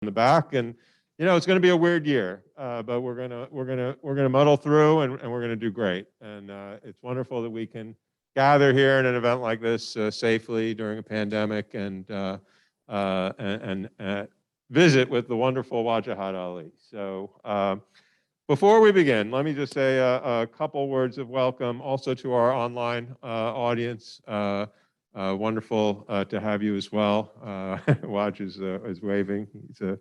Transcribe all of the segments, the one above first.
the back. And it's going to be a weird year, but we're gonna muddle through, and we're gonna do great. And it's wonderful that we can gather here in an event like this safely during a pandemic, and visit with the wonderful Wajahat Ali. So before we begin, let me just say a couple words of welcome also to our online audience. Wonderful to have you as well. Waj is waving. He's a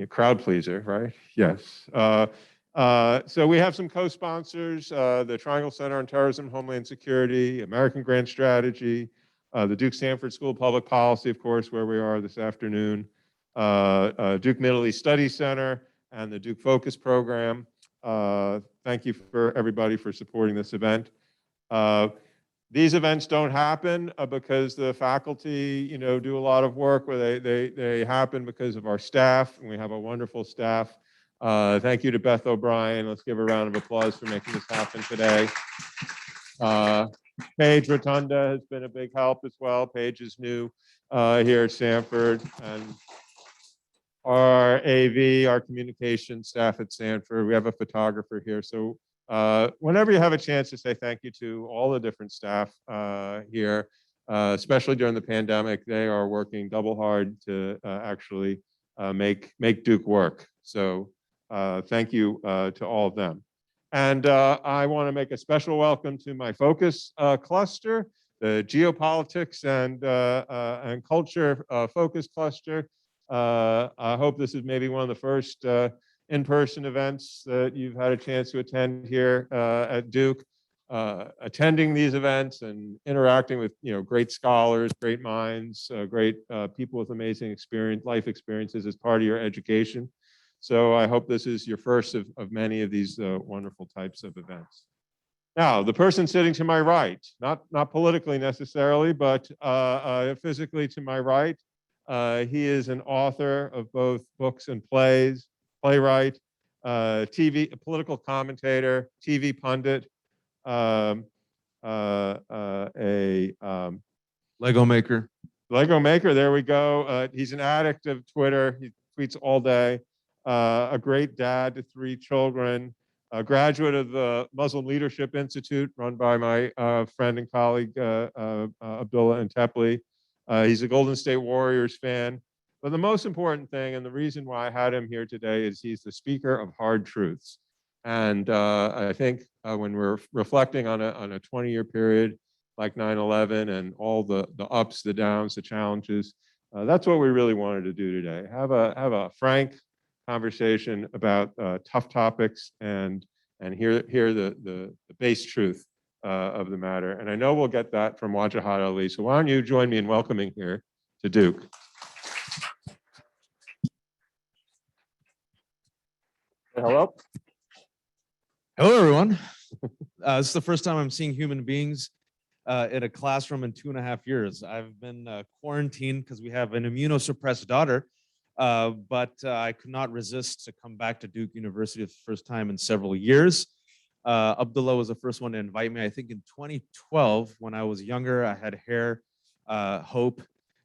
crowd pleaser, right? Yes. So we have some co-sponsors, the Triangle Center on Terrorism, Homeland Security, American Grant Strategy, the Duke Sanford School of Public Policy, of course, where we are this afternoon, Duke Middle East Studies Center, and the Duke Focus Program. Thank you for everybody for supporting this event. These events don't happen because the faculty, do a lot of work. Where they happen because of our staff, and we have a wonderful staff. Thank you to Beth O'Brien. Let's give her a round of applause for making this happen today. Paige Rotunda has been a big help as well. Paige is new here at Sanford, and our AV, our communication staff at Sanford. We have a photographer here. So whenever you have a chance to say thank you to all the different staff here, especially during the pandemic, they are working double hard to actually make Duke work. So thank you to all of them. And I want to make a special welcome to my focus cluster, the geopolitics and culture focus cluster. I hope this is maybe one of the first in-person events that you've had a chance to attend here at Duke. Attending these events and interacting with great scholars, great minds, great people with amazing life experiences as part of your education. So I hope this is your first of many of these wonderful types of events. Now, the person sitting to my right, not politically necessarily, but physically to my right, he is an author of both books and plays, playwright, a political commentator, TV pundit, Lego maker. Lego maker, there we go. He's an addict of Twitter. He tweets all day. A great dad to 3 children, a graduate of the Muslim Leadership Institute run by my friend and colleague, Abdullah Antepli. He's a Golden State Warriors fan. But the most important thing, and the reason why I had him here today, is he's the speaker of hard truths. And I think when we're reflecting on a 20-year period like 9/11 and all the ups, the downs, the challenges, that's what we really wanted to do today. Have a frank conversation about tough topics and hear the base truth of the matter. And I know we'll get that from Wajahat Ali. So why don't you join me in welcoming here to Duke. Hello. Hello, everyone. This is the first time I'm seeing human beings in a classroom in 2.5 years. I've been quarantined because we have an immunosuppressed daughter, but I could not resist to come back to Duke University for the first time in several years. Abdullah was the first one to invite me. I think in 2012, when I was younger, I had hair, hope,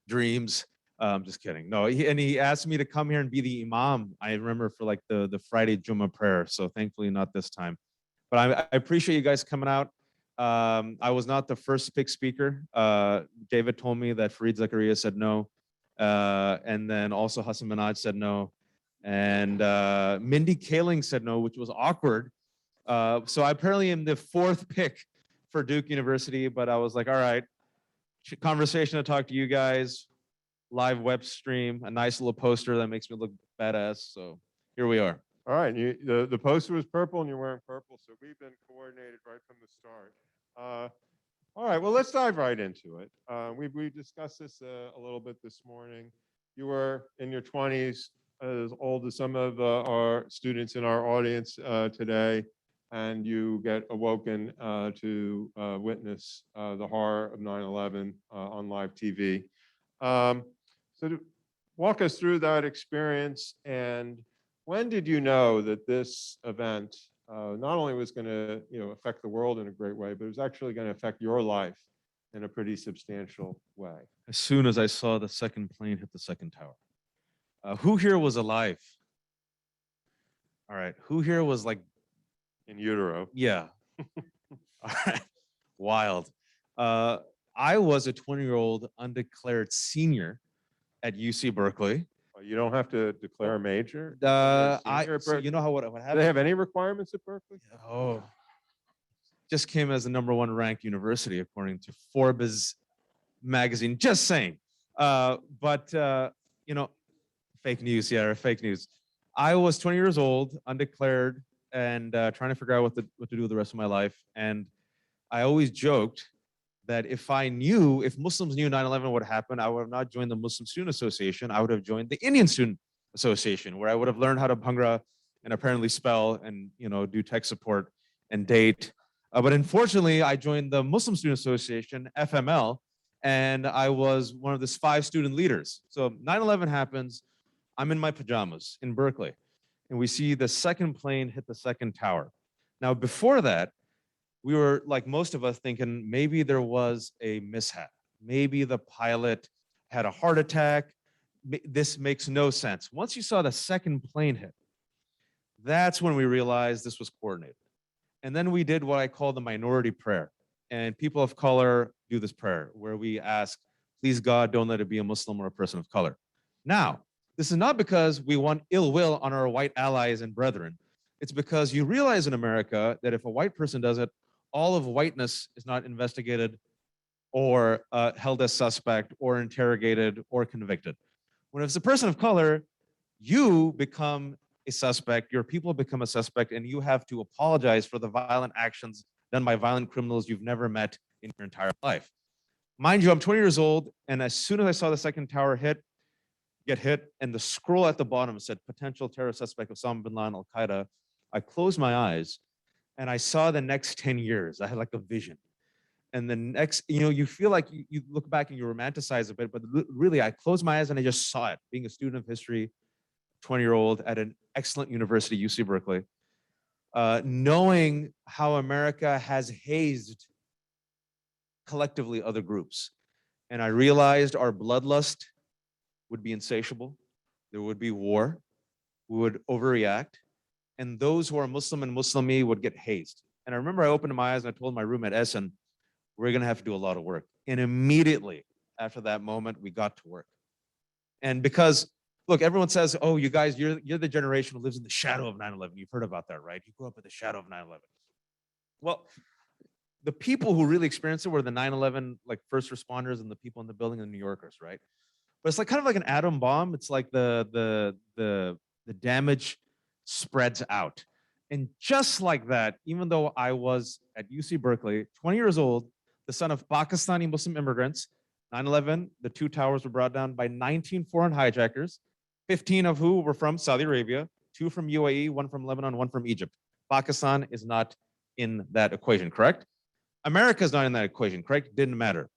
dreams. I'm just kidding. No, he asked me to come here and be the imam. I remember for like the Friday Jummah prayer. So thankfully not this time. But I appreciate you guys coming out. I was not the first pick speaker. David told me that Fareed Zakaria said no. And then also Hassan Minhaj said no. And Mindy Kaling said no, which was awkward. So I apparently am the 4th pick for Duke University, but I was like, all right, conversation to talk to you guys, live web stream, a nice little poster that makes me look badass. So here we are. All right, the poster was purple and you're wearing purple, so we've been coordinated right from the start. All right, well, let's dive right into it. We discussed this a little bit this morning. You were in your 20s, as old as some of our students in our audience today, and you get awoken to witness the horror of 9/11 on live TV. So to walk us through that experience, and when did you know that this event not only was going to affect the world in a great way, but it was actually going to affect your life in a pretty substantial way? As soon as I saw the second plane hit the second tower. Who here was alive? All right. Who here was like, In utero. yeah. All right. Wild. I was a 20-year-old undeclared senior at UC Berkeley. You don't have to declare a major. So you know how what Do happened? they have any requirements at Berkeley? Oh, just came as the #1 ranked university according to Forbes magazine. Just saying. But you know, fake news. Yeah, fake news. I was 20 years old, undeclared, and trying to figure out what to do with the rest of my life. And I always joked that if Muslims knew 9/11 would happen, I would have not joined the Muslim Student Association. I would have joined the Indian Student Association, where I would have learned how to bhangra and apparently spell and do tech support and date. But unfortunately, I joined the Muslim Student Association, FML, and I was one of the 5 student leaders. So 9/11 happens. I'm in my pajamas in Berkeley, and we see the second plane hit the second tower. Now, before that, we were, like most of us, thinking maybe there was a mishap. Maybe the pilot had a heart attack. This makes no sense. Once you saw the second plane hit, that's when we realized this was coordinated. And then we did what I call the minority prayer. And people of color do this prayer where we ask, please God, don't let it be a Muslim or a person of color. Now, this is not because we want ill will on our white allies and brethren. It's because you realize in America that if a white person does it, all of whiteness is not investigated or held as suspect or interrogated or convicted. When it's a person of color, you become a suspect, your people become a suspect, and you have to apologize for the violent actions done by violent criminals you've never met in your entire life. Mind you, I'm 20 years old, and as soon as I saw the second tower get hit, and the scroll at the bottom said potential terror suspect Osama bin Laden, Al Qaeda, I closed my eyes and I saw the next 10 years. I had like a vision. And the next, you feel like you look back and you romanticize a bit, but really I closed my eyes and I just saw it. Being a student of history, 20-year-old at an excellent university, UC Berkeley, knowing how America has hazed collectively other groups. And I realized our bloodlust would be insatiable. There would be war. We would overreact. And those who are Muslim and Muslimi would get hazed. And I remember I opened my eyes and I told my roommate, Essen, we're going to have to do a lot of work. And immediately after that moment, we got to work. And because, look, everyone says, oh, you guys, you're the generation who lives in the shadow of 9/11. You've heard about that, right? You grew up in the shadow of 9/11. Well, the people who really experienced it were the 9/11 like first responders and the people in the building and the New Yorkers, right? But it's like kind of like an atom bomb. It's like the damage spreads out. And just like that, even though I was at UC Berkeley, 20 years old, the son of Pakistani Muslim immigrants, 9/11, the 2 towers were brought down by 19 foreign hijackers, 15 of who were from Saudi Arabia, 2 from UAE, 1 from Lebanon, 1 from Egypt. Pakistan is not in that equation, correct? America is not in that equation, correct? Didn't matter.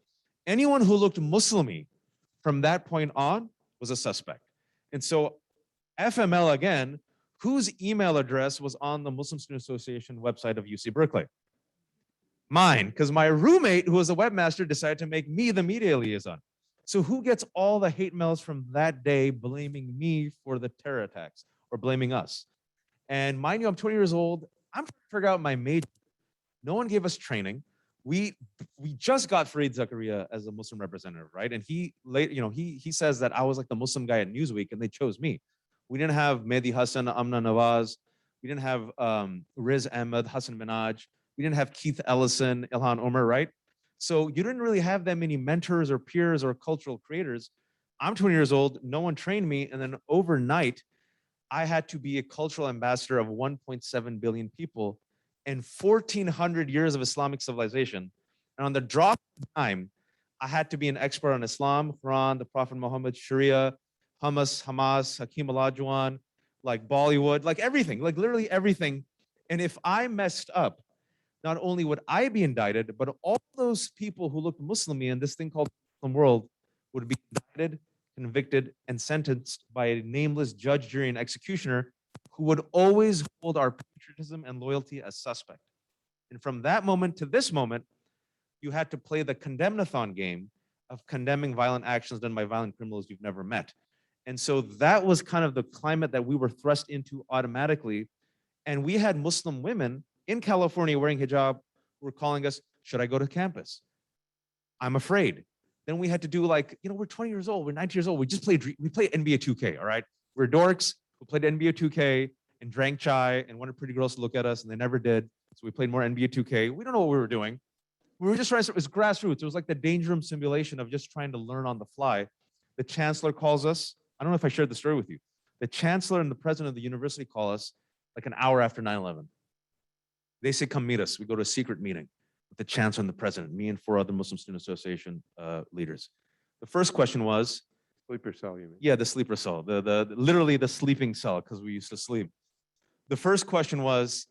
Anyone who looked Muslimi from that point on was a suspect. And so FML again, whose email address was on the Muslim Student Association website of UC Berkeley? Mine, because my roommate, who was a webmaster, decided to make me the media liaison. So who gets all the hate mails from that day blaming me for the terror attacks or blaming us? And mind you, I'm 20 years old. I'm trying to figure out my major. No one gave us training. We just got Fareed Zakaria as a Muslim representative, right? And he says that I was like the Muslim guy at Newsweek, and they chose me. We didn't have Mehdi Hassan, Amna Nawaz. We didn't have Riz Ahmed, Hassan Minaj. We didn't have Keith Ellison, Ilhan Omar, right? So you didn't really have that many mentors or peers or cultural creators. I'm 20 years old. No one trained me. And then overnight, I had to be a cultural ambassador of 1.7 billion people and 1,400 years of Islamic civilization. And on the drop of time, I had to be an expert on Islam, Quran, the Prophet Muhammad, Sharia, Hamas, Hakim Olajuwon, like Bollywood, like everything, like literally everything. And if I messed up, not only would I be indicted, but all those people who looked Muslimi in this thing called the Muslim world would be indicted, convicted, and sentenced by a nameless judge, jury, and executioner who would always hold our patriotism and loyalty as suspect. And from that moment to this moment, you had to play the condemnathon game of condemning violent actions done by violent criminals you've never met. And so that was kind of the climate that we were thrust into automatically. And we had Muslim women in California wearing hijab who were calling us, should I go to campus? I'm afraid. Then we had to do like, we're 20 years old, we're 19 years old. We played NBA 2K, all right? We're dorks who played NBA 2K and drank chai and wanted pretty girls to look at us, and they never did. So we played more NBA 2K. We don't know what we were doing. We were just trying to, it was grassroots. It was like the danger room simulation of just trying to learn on the fly. The chancellor calls us. I don't know if I shared the story with you. The chancellor and the president of the university call us like an hour after 9/11. They say, come meet us. We go to a secret meeting with the chancellor and the president, me and 4 other Muslim Student Association leaders. The first question was, Sleeper cell, you mean? yeah, the sleeper cell, literally the sleeping cell, because we used to sleep. The first question was,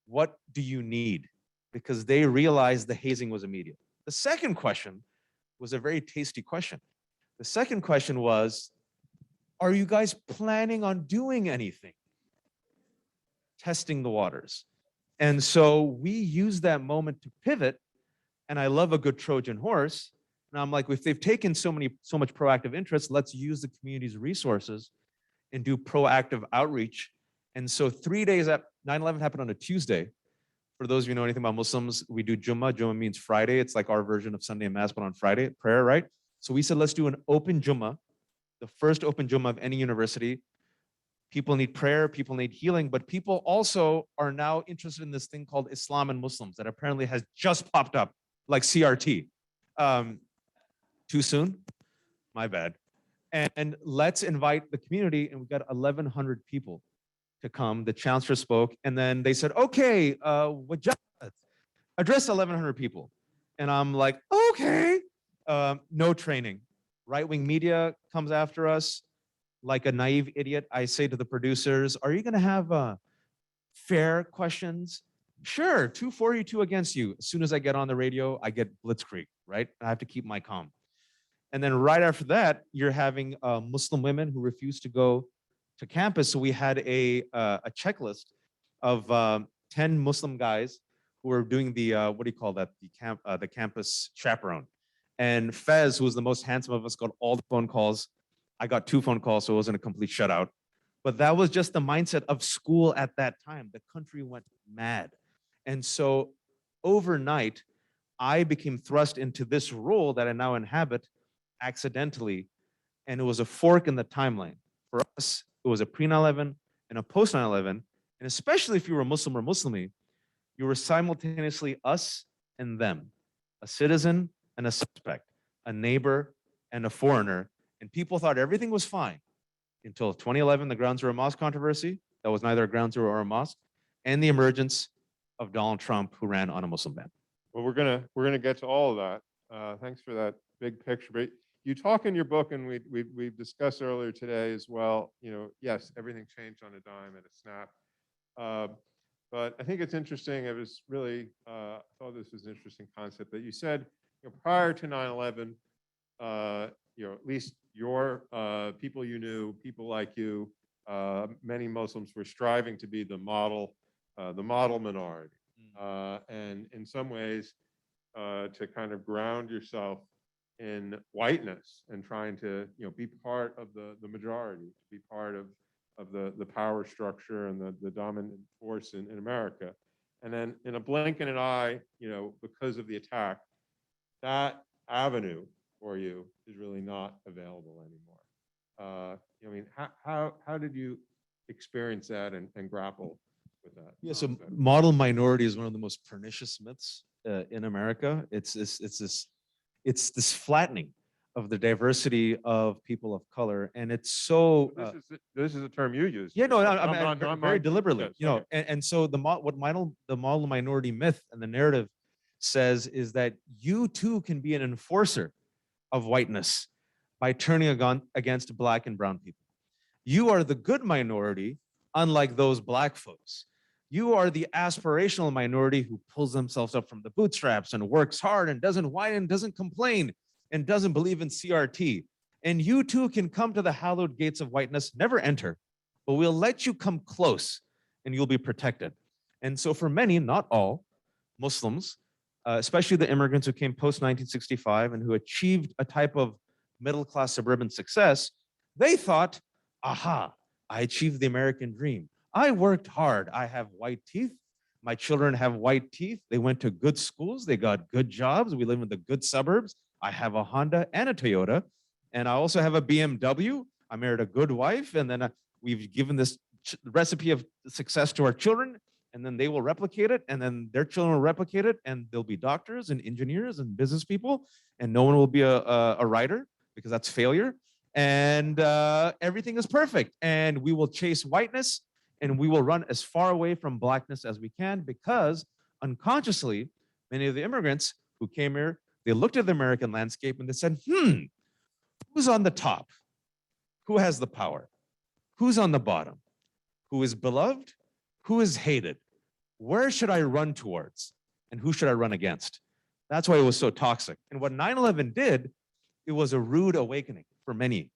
what do you need? Because they realized the hazing was immediate. The second question was a very tasty question. The second question was, are you guys planning on doing anything? Testing the waters. And so we used that moment to pivot. And I love a good Trojan horse. And I'm like, if they've taken so much proactive interest, let's use the community's resources and do proactive outreach. And so 3 days after 9/11 happened on a Tuesday. For those of you who know anything about Muslims, we do Jummah. Jummah means Friday. It's like our version of Sunday Mass, but on Friday, prayer, right? So we said, let's do an open Jummah, the first open Jummah of any university. People need prayer, people need healing, but people also are now interested in this thing called Islam and Muslims that apparently has just popped up, like CRT. Too soon? My bad. And let's invite the community, and we got 1,100 people to come. The chancellor spoke, and then they said, okay, Wajahat, address 1,100 people. And I'm like, okay. No training. Right-wing media comes after us. Like a naive idiot, I say to the producers, are you going to have fair questions? Sure, 2 for you, 2 against you. As soon as I get on the radio, I get blitzkrieg, right? I have to keep my calm. And then right after that, you're having Muslim women who refuse to go to campus. So we had a checklist of 10 Muslim guys who were doing the, what do you call that? The campus chaperone. And Fez, who was the most handsome of us, got all the phone calls. I got 2 phone calls, so it wasn't a complete shutout. But that was just the mindset of school at that time. The country went mad. And so overnight, I became thrust into this role that I now inhabit accidentally. And it was a fork in the timeline. For us, it was a pre-9/11 and a post-9/11. And especially if you were Muslim or Muslimi, you were simultaneously us and them, a citizen and a suspect, a neighbor and a foreigner. And people thought everything was fine until 2011, the Ground Zero Mosque controversy. That was neither a Ground Zero or a mosque, and the emergence of Donald Trump, who ran on a Muslim ban. Well, we're gonna get to all of that. Thanks for that big picture. But you talk in your book, and we've discussed earlier today as well. Yes, everything changed on a dime and a snap. But I think it's interesting. It was really I thought this was an interesting concept that you said. Prior to 9/11, at least your people you knew, people like you, many Muslims were striving to be the model minority, and in some ways to kind of ground yourself in whiteness and trying to be part of the majority, to be part of the power structure and the dominant force in America. And then in a blink and an eye, because of the attack, that avenue for you is really not available anymore. I mean, how did you experience that and grapple with that? Yeah, so model minority is one of the most pernicious myths in America. It's this flattening of the diversity of people of color, and it's so. This is a term you use. Yeah, no, I'm very deliberately. And so the model minority myth and the narrative says is that you too can be an enforcer of whiteness by turning against Black and brown people. You are the good minority, unlike those Black folks. You are the aspirational minority who pulls themselves up from the bootstraps and works hard and doesn't whine and doesn't complain and doesn't believe in CRT. And you too can come to the hallowed gates of whiteness, never enter, but we'll let you come close and you'll be protected. And so for many, not all, Muslims, especially the immigrants who came post-1965 and who achieved a type of middle-class suburban success, They thought, aha, I achieved the American dream. I worked hard. I have white teeth. My children have white teeth. They went to good schools. They got good jobs. We live in the good suburbs. I have a Honda and a Toyota. And I also have a BMW. I married a good wife. And then we've given this recipe of success to our children. And then they will replicate it. And then their children will replicate it. And they'll be doctors and engineers and business people. And no one will be a writer because that's failure. And everything is perfect. And we will chase whiteness and we will run as far away from blackness as we can because unconsciously, many of the immigrants who came here, they looked at the American landscape and they said, who's on the top? Who has the power? Who's on the bottom? Who is beloved? Who is hated? Where should I run towards? And who should I run against? That's why it was so toxic. And what 9/11 did, it was a rude awakening for many,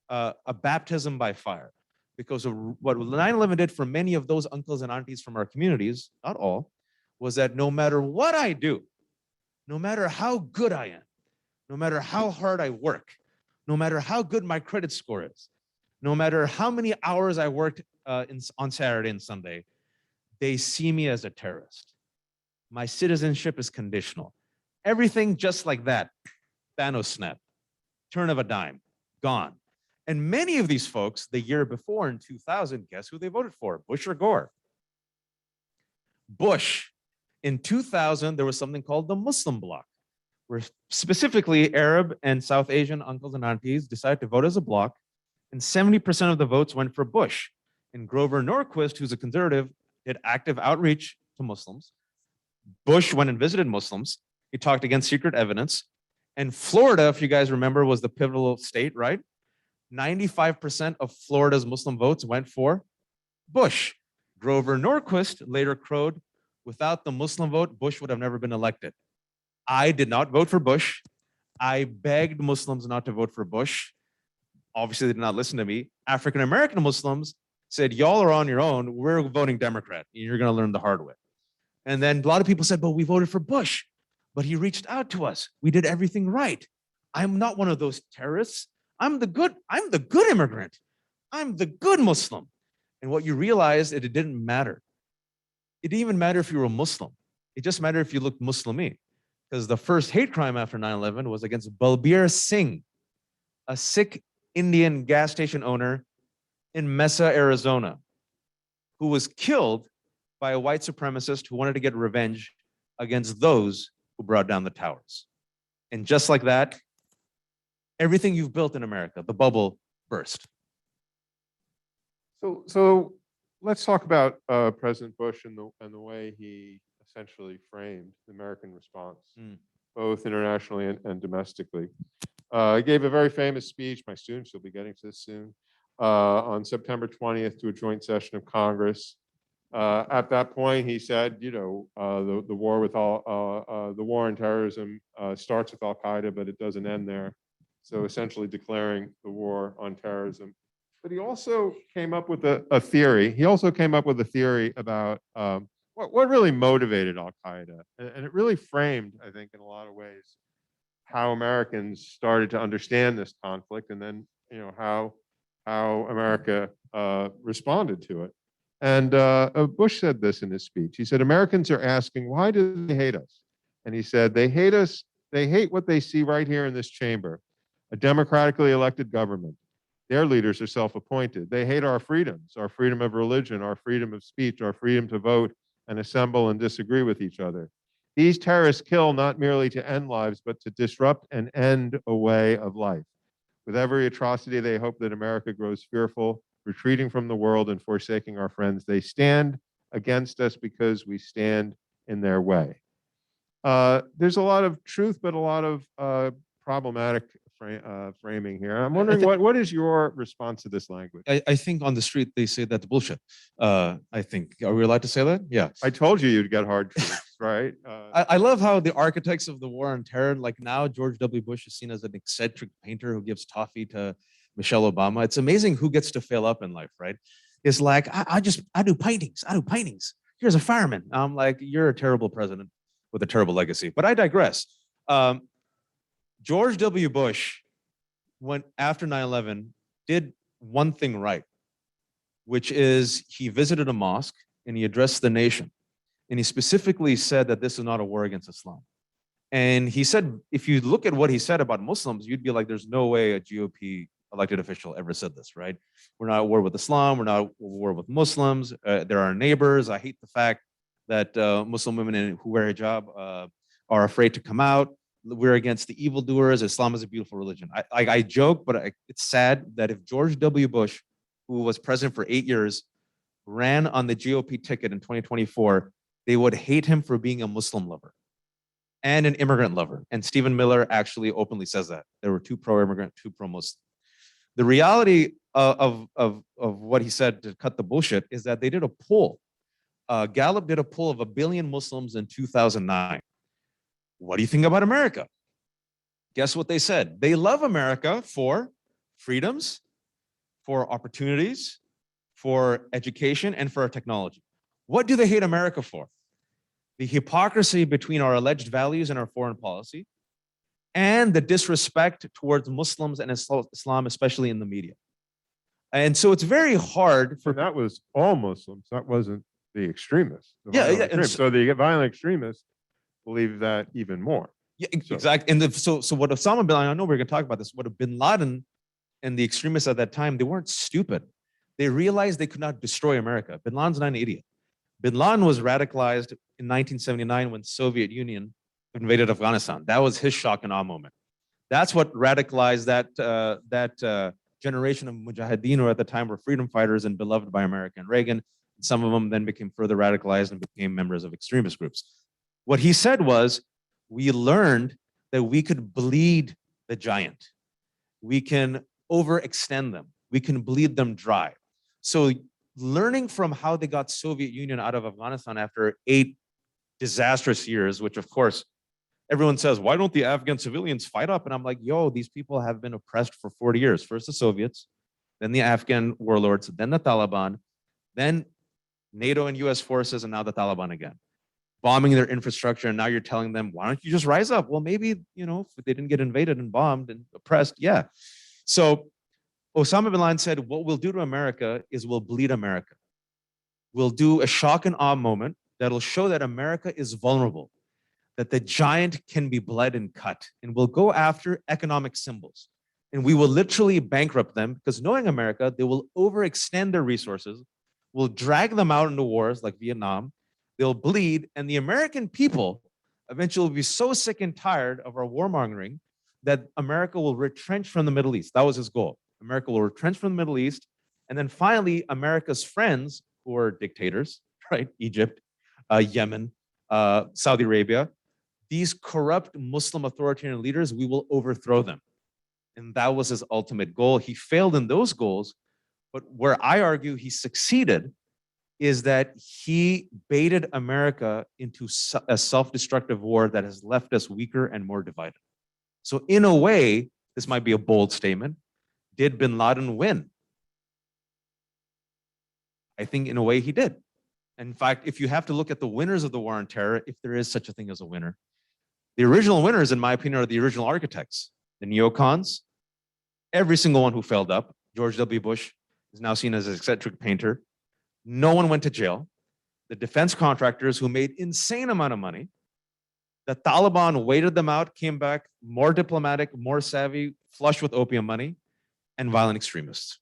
a baptism by fire. Because of what 9/11 did for many of those uncles and aunties from our communities, not all, was that no matter what I do, no matter how good I am, no matter how hard I work, no matter how good my credit score is, no matter how many hours I worked on Saturday and Sunday, they see me as a terrorist. My citizenship is conditional. Everything just like that. Thanos snap, turn of a dime, gone. And many of these folks, the year before in 2000, guess who they voted for? Bush or Gore? Bush. In 2000, there was something called the Muslim bloc, where specifically Arab and South Asian uncles and aunties decided to vote as a bloc, and 70% of the votes went for Bush. And Grover Norquist, who's a conservative, did active outreach to Muslims. Bush went and visited Muslims. He talked against secret evidence. And Florida, if you guys remember, was the pivotal state, right? 95% of Florida's Muslim votes went for Bush. Grover Norquist later crowed, without the Muslim vote, Bush would have never been elected. I did not vote for Bush. I begged Muslims not to vote for Bush. Obviously, they did not listen to me. African-American Muslims said, y'all are on your own. We're voting Democrat. You're going to learn the hard way. And then a lot of people said, but we voted for Bush. But he reached out to us. We did everything right. I'm not one of those terrorists. I'm the good immigrant. I'm the good Muslim. And what you realize is it didn't matter. It didn't even matter if you were a Muslim. It just mattered if you looked Muslimi. Because the first hate crime after 9/11 was against Balbir Singh, a Sikh Indian gas station owner in Mesa, Arizona, who was killed by a white supremacist who wanted to get revenge against those who brought down the towers. And just like that, everything you've built in America, the bubble burst. So let's talk about President Bush and the way he essentially framed the American response, both internationally and domestically. He gave a very famous speech. My students will be getting to this soon, on September 20th to a joint session of Congress. At that point, he said, you know, the war on terrorism starts with Al Qaeda, but it doesn't end there. So essentially declaring the war on terrorism. But he also came up with a theory. He also came up with a theory about what really motivated Al Qaeda, and it really framed, I think, in a lot of ways, how Americans started to understand this conflict, and then, you know, how America responded to it. And Bush said this in his speech. He said, Americans are asking, why do they hate us? And he said, they hate us. They hate what they see right here in this chamber, a democratically elected government. Their leaders are self-appointed. They hate our freedoms, our freedom of religion, our freedom of speech, our freedom to vote and assemble and disagree with each other. These terrorists kill not merely to end lives, but to disrupt and end a way of life. With every atrocity, they hope that America grows fearful, retreating from the world and forsaking our friends. They stand against us because we stand in their way. There's a lot of truth, but a lot of problematic framing here. I'm wondering what is your response to this language? I think on the street they say that's bullshit. I think, are we allowed to say that? Yeah. I told you you'd get hard truths, right? I love how the architects of the war on terror, like now George W. Bush is seen as an eccentric painter who gives toffee to Michelle Obama. It's amazing who gets to fail up in life, right? It's like, I do paintings. I do paintings. Here's a fireman. I'm like, you're a terrible president with a terrible legacy. But I digress. George W. Bush went after 9/11 did one thing right, which is he visited a mosque and he addressed the nation. And he specifically said that this is not a war against Islam. And he said, if you look at what he said about Muslims, you'd be like, there's no way a GOP elected official ever said this, right? We're not at war with Islam. We're not at war with Muslims. They're our neighbors. I hate the fact that Muslim women who wear hijab are afraid to come out. We're against the evildoers. Islam is a beautiful religion. I joke, but it's sad that if George W. Bush, who was president for 8 years, ran on the GOP ticket in 2024, they would hate him for being a Muslim lover and an immigrant lover. And Stephen Miller actually openly says that. There were two pro-immigrant, two pro-Muslim. The reality of what he said to cut the bullshit is that they did a poll. Gallup did a poll of 1 billion Muslims in 2009. What do you think about America? Guess what they said? They love America for freedoms, for opportunities, for education, and for our technology. What do they hate America for? The hypocrisy between our alleged values and our foreign policy, and the disrespect towards Muslims and Islam, especially in the media. And so it's very hard for— And that was all Muslims. That wasn't the extremists. Yeah. So the violent extremists believe that even more. Yeah, exactly. And so what Osama bin Laden, I know we're going to talk about this, what bin Laden and the extremists at that time, they weren't stupid. They realized they could not destroy America. Bin Laden's not an idiot. Bin Laden was radicalized in 1979 when Soviet Union invaded Afghanistan. That was his shock and awe moment. That's what radicalized that generation of mujahideen, who at the time were freedom fighters and beloved by America and Reagan. Some of them then became further radicalized and became members of extremist groups. What he said was, we learned that we could bleed the giant. We can overextend them. We can bleed them dry. So learning from how they got Soviet Union out of Afghanistan after 8 disastrous years, which of course, everyone says, why don't the Afghan civilians fight up? And I'm like, yo, these people have been oppressed for 40 years. First the Soviets, then the Afghan warlords, then the Taliban, then NATO and US forces, and now the Taliban again, bombing their infrastructure. And now you're telling them, why don't you just rise up? Well, maybe, if they didn't get invaded and bombed and oppressed, yeah. So Osama bin Laden said, what we'll do to America is we'll bleed America. We'll do a shock and awe moment that'll show that America is vulnerable, that the giant can be bled and cut, and we'll go after economic symbols. And we will literally bankrupt them, because knowing America, they will overextend their resources, we'll drag them out into wars like Vietnam, they'll bleed, and the American people eventually will be so sick and tired of our warmongering that America will retrench from the Middle East. That was his goal. America will retrench from the Middle East, and then finally, America's friends, who are dictators, right? Egypt, Yemen, Saudi Arabia, these corrupt Muslim authoritarian leaders, we will overthrow them. And that was his ultimate goal. He failed in those goals, but where I argue he succeeded is that he baited America into a self-destructive war that has left us weaker and more divided. So in a way, this might be a bold statement, did bin Laden win? I think in a way he did. In fact, if you have to look at the winners of the war on terror, if there is such a thing as a winner, the original winners, in my opinion, are the original architects, the neocons, every single one who failed up. George W. Bush is now seen as an eccentric painter. No one went to jail. The defense contractors who made insane amount of money. The Taliban waited them out, came back more diplomatic, more savvy, flush with opium money, and violent extremists.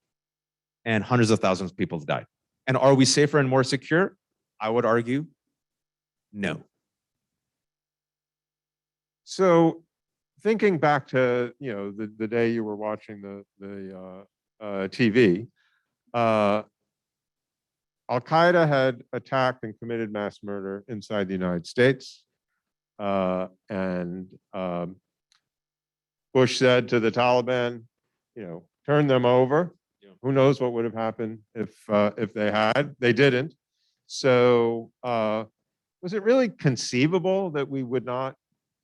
And hundreds of thousands of people died. And are we safer and more secure? I would argue, no. So thinking back to, the day you were watching the TV, Al-Qaeda had attacked and committed mass murder inside the United States. And Bush said to the Taliban, turn them over. Who knows what would have happened if they had? They didn't. So was it really conceivable that we would not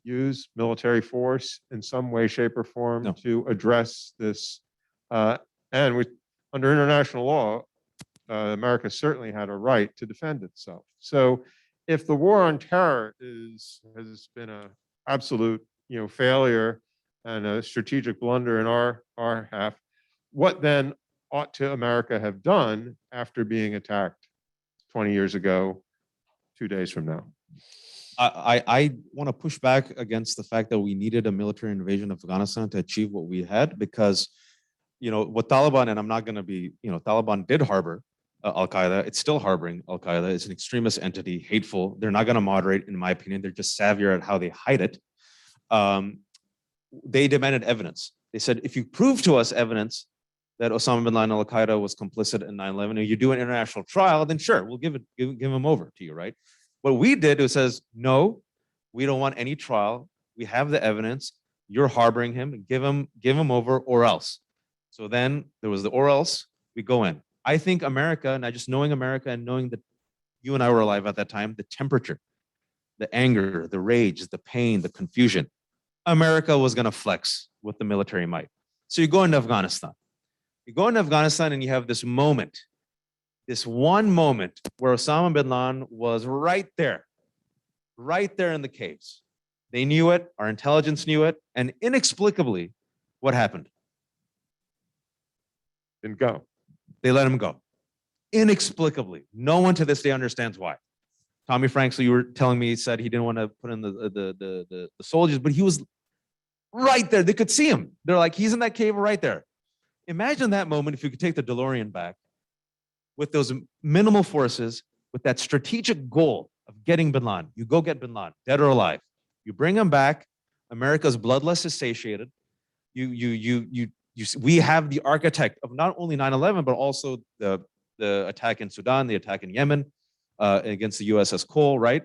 use military force in some way, shape, or form to address this? And under international law, America certainly had a right to defend itself. So if the war on terror has been an absolute failure and a strategic blunder in our half, what then ought to America have done after being attacked 20 years ago, 2 days from now? I want to push back against the fact that we needed a military invasion of Afghanistan to achieve what we had, because, what Taliban, and I'm not going to be, Taliban did harbor Al Qaeda. It's still harboring Al Qaeda. It's an extremist entity, hateful. They're not going to moderate, in my opinion. They're just savvier at how they hide it. They demanded evidence. They said, if you prove to us evidence that Osama bin Laden, Al Qaeda was complicit in 9/11, and you do an international trial, then sure, we'll give him over to you, right? What we did was says, no, we don't want any trial. We have the evidence. You're harboring him. Give him over, or else. So then there was the or else. We go in. I think America, and just knowing America and knowing that you and I were alive at that time, the temperature, the anger, the rage, the pain, the confusion, America was going to flex with the military might. So you go into Afghanistan. You go into Afghanistan and you have this moment, this one moment where Osama bin Laden was right there in the caves. They knew it, our intelligence knew it, and inexplicably, what happened? Didn't go. They let him go. Inexplicably. No one to this day understands why. Tommy Franks, you were telling me, said he didn't want to put in the soldiers, but he was right there. They could see him. They're like, he's in that cave right there. Imagine that moment if you could take the DeLorean back with those minimal forces, with that strategic goal of getting bin Laden. You go get bin Laden, dead or alive. You bring him back. America's bloodless is satiated. We have the architect of not only 9/11, but also the attack in Sudan, the attack in Yemen against the USS Cole, right?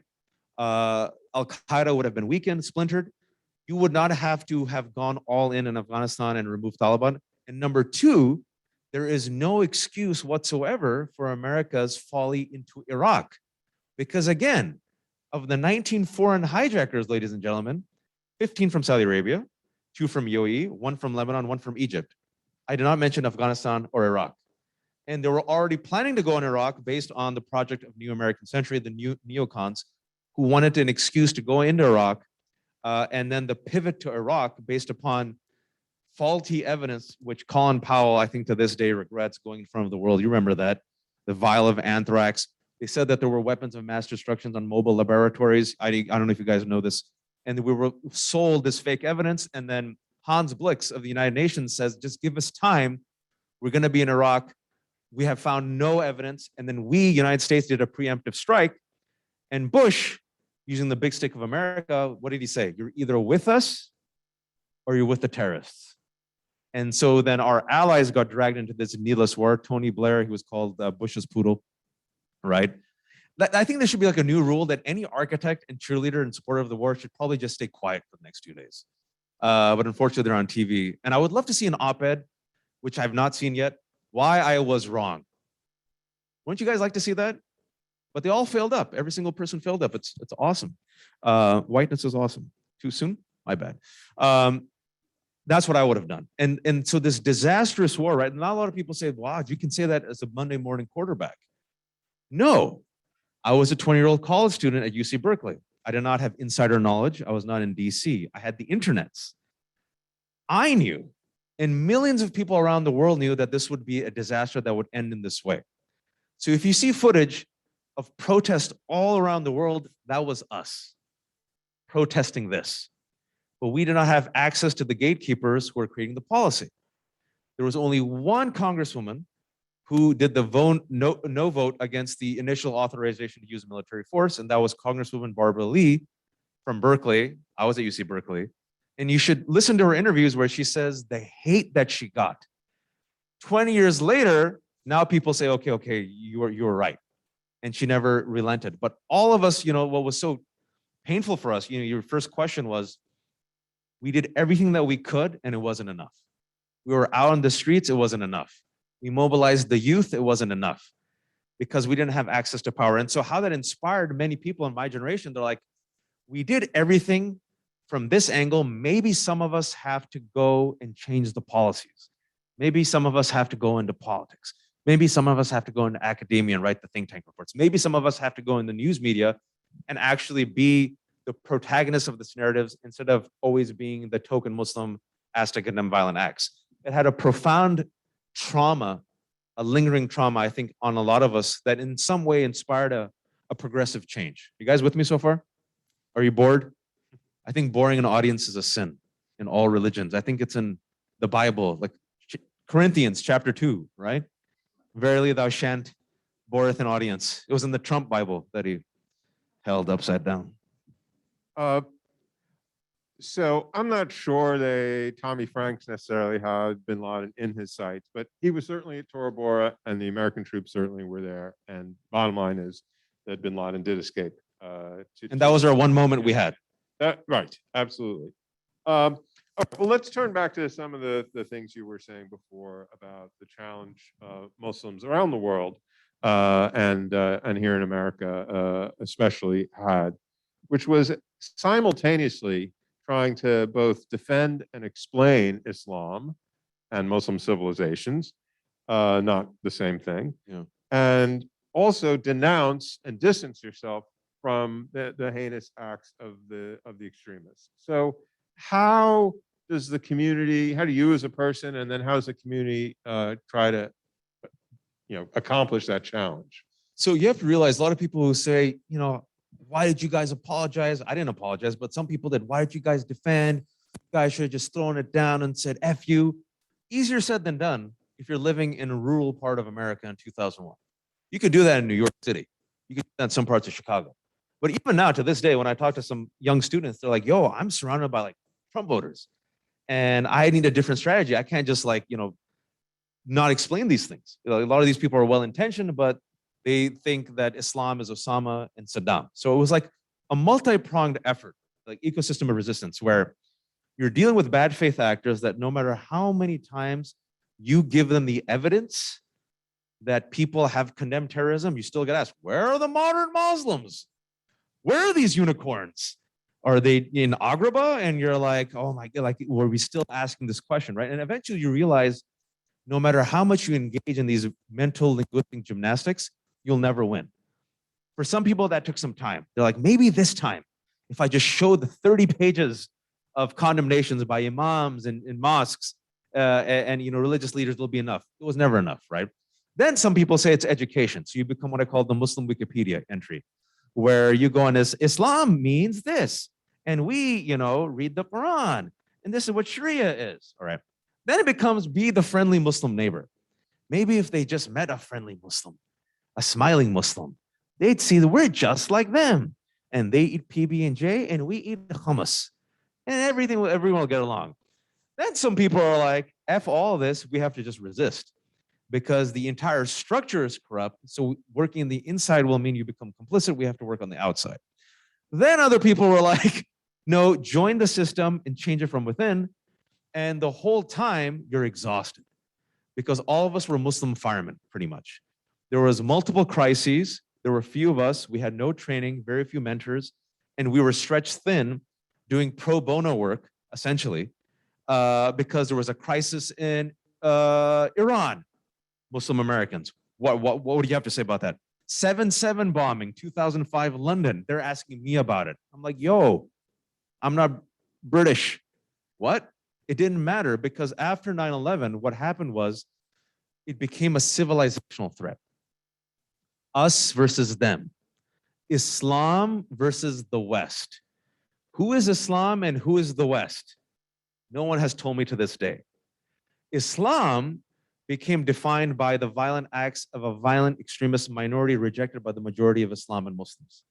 Al-Qaeda would have been weakened, splintered. You would not have to have gone all in Afghanistan and removed Taliban. And number two, there is no excuse whatsoever for America's folly into Iraq. Because again, of the 19 foreign hijackers, ladies and gentlemen, 15 from Saudi Arabia, 2 from UAE, 1 from Lebanon, 1 from Egypt. I did not mention Afghanistan or Iraq. And they were already planning to go in Iraq based on the project of New American Century, the new neocons, who wanted an excuse to go into Iraq. And then the pivot to Iraq based upon faulty evidence, which Colin Powell, I think to this day, regrets going in front of the world. You remember that, the vial of anthrax. They said that there were weapons of mass destruction on mobile laboratories. I don't know if you guys know this. And we were sold this fake evidence. And then Hans Blix of the United Nations says, just give us time. We're going to be in Iraq. We have found no evidence. And then we, United States, did a preemptive strike. And Bush, using the big stick of America, what did he say? You're either with us or you're with the terrorists. And so then our allies got dragged into this needless war. Tony Blair, he was called Bush's poodle, right? I think there should be like a new rule that any architect and cheerleader and supporter of the war should probably just stay quiet for the next 2 days. But unfortunately, they're on TV. And I would love to see an op-ed, which I've not seen yet, why I was wrong. Wouldn't you guys like to see that? But they all failed up. Every single person failed up. It's awesome. Whiteness is awesome. Too soon? My bad. That's what I would have done. And so this disastrous war, right? Not a lot of people say, wow, you can say that as a Monday morning quarterback. No, I was a 20-year-old college student at UC Berkeley. I did not have insider knowledge. I was not in DC. I had the internets. I knew, and millions of people around the world knew that this would be a disaster that would end in this way. So if you see footage of protest all around the world, that was us protesting this. But we did not have access to the gatekeepers who are creating the policy. There was only one congresswoman who did the no vote against the initial authorization to use military force, and that was Congresswoman Barbara Lee from Berkeley. I was at UC Berkeley. And you should listen to her interviews where she says the hate that she got. 20 years later, now people say, okay, you were right. And she never relented. But all of us, what was so painful for us, your first question was, we did everything that we could, and it wasn't enough. We were out on the streets, it wasn't enough. We mobilized the youth, it wasn't enough because we didn't have access to power. And so how that inspired many people in my generation, they're like, we did everything from this angle. Maybe some of us have to go and change the policies. Maybe some of us have to go into politics. Maybe some of us have to go into academia and write the think tank reports. Maybe some of us have to go in the news media and actually be the protagonist of this narratives instead of always being the token Muslim asked to condemn violent acts. It had a profound trauma, a lingering trauma, I think, on a lot of us that in some way inspired a progressive change. You guys with me so far? Are you bored? I think boring an audience is a sin in all religions. I think it's in the Bible, like Corinthians chapter 2, right? Verily thou shan't boreth an audience. It was in the Trump Bible that he held upside down. Uh, so I'm not sure Tommy Franks necessarily had bin Laden in his sights, but he was certainly at Tora Bora, and the American troops certainly were there. And bottom line is that bin Laden did escape. And that was our one moment we had. Right, absolutely. All right, well, let's turn back to some of the things you were saying before about the challenge Muslims around the world and here in America especially had, which was simultaneously trying to both defend and explain Islam and Muslim civilizations, not the same thing, Yeah. and also denounce and distance yourself from the heinous acts of the extremists. So how does the community, how do you as a person, and then how does the community try to accomplish that challenge? So you have to realize a lot of people who say, why did you guys apologize? I didn't apologize, but some people did. Why did you guys defend? You guys should have just thrown it down and said, F you. Easier said than done if you're living in a rural part of America in 2001. You could do that in New York City. You could do that in some parts of Chicago. But even now, to this day, when I talk to some young students, they're like, yo, I'm surrounded by like Trump voters. And I need a different strategy. I can't just not explain these things. A lot of these people are well-intentioned, but they think that Islam is Osama and Saddam. So it was like a multi-pronged effort, like ecosystem of resistance, where you're dealing with bad faith actors that no matter how many times you give them the evidence that people have condemned terrorism, you still get asked, where are the modern Muslims? Where are these unicorns? Are they in Agrabah? And you're like, oh my God, like, were we still asking this question, right? And eventually you realize no matter how much you engage in these mental linguistic gymnastics, you'll never win. For some people, that took some time. They're like, maybe this time, if I just show the 30 pages of condemnations by imams and mosques and religious leaders, will be enough. It was never enough, right? Then some people say it's education. So you become what I call the Muslim Wikipedia entry, where you go on this, Islam means this. And we, read the Quran. And this is what Sharia is, all right? Then it becomes be the friendly Muslim neighbor. Maybe if they just met a friendly Muslim, a smiling Muslim, they'd see that we're just like them. And they eat PB&J and we eat hummus. And everyone will get along. Then some people are like, F all this, we have to just resist because the entire structure is corrupt. So working in the inside will mean you become complicit. We have to work on the outside. Then other people were like, no, join the system and change it from within. And the whole time you're exhausted because all of us were Muslim firemen, pretty much. There was multiple crises. There were a few of us. We had no training, very few mentors, and we were stretched thin doing pro bono work, essentially, because there was a crisis in Iran, Muslim Americans. What do you have to say about that? 7/7 bombing, 2005 London. They're asking me about it. I'm like, yo, I'm not British. What? It didn't matter because after 9/11, what happened was it became a civilizational threat. Us versus them. Islam versus the West. Who is Islam and who is the West? No one has told me to this day. Islam became defined by the violent acts of a violent extremist minority rejected by the majority of Islam and Muslims.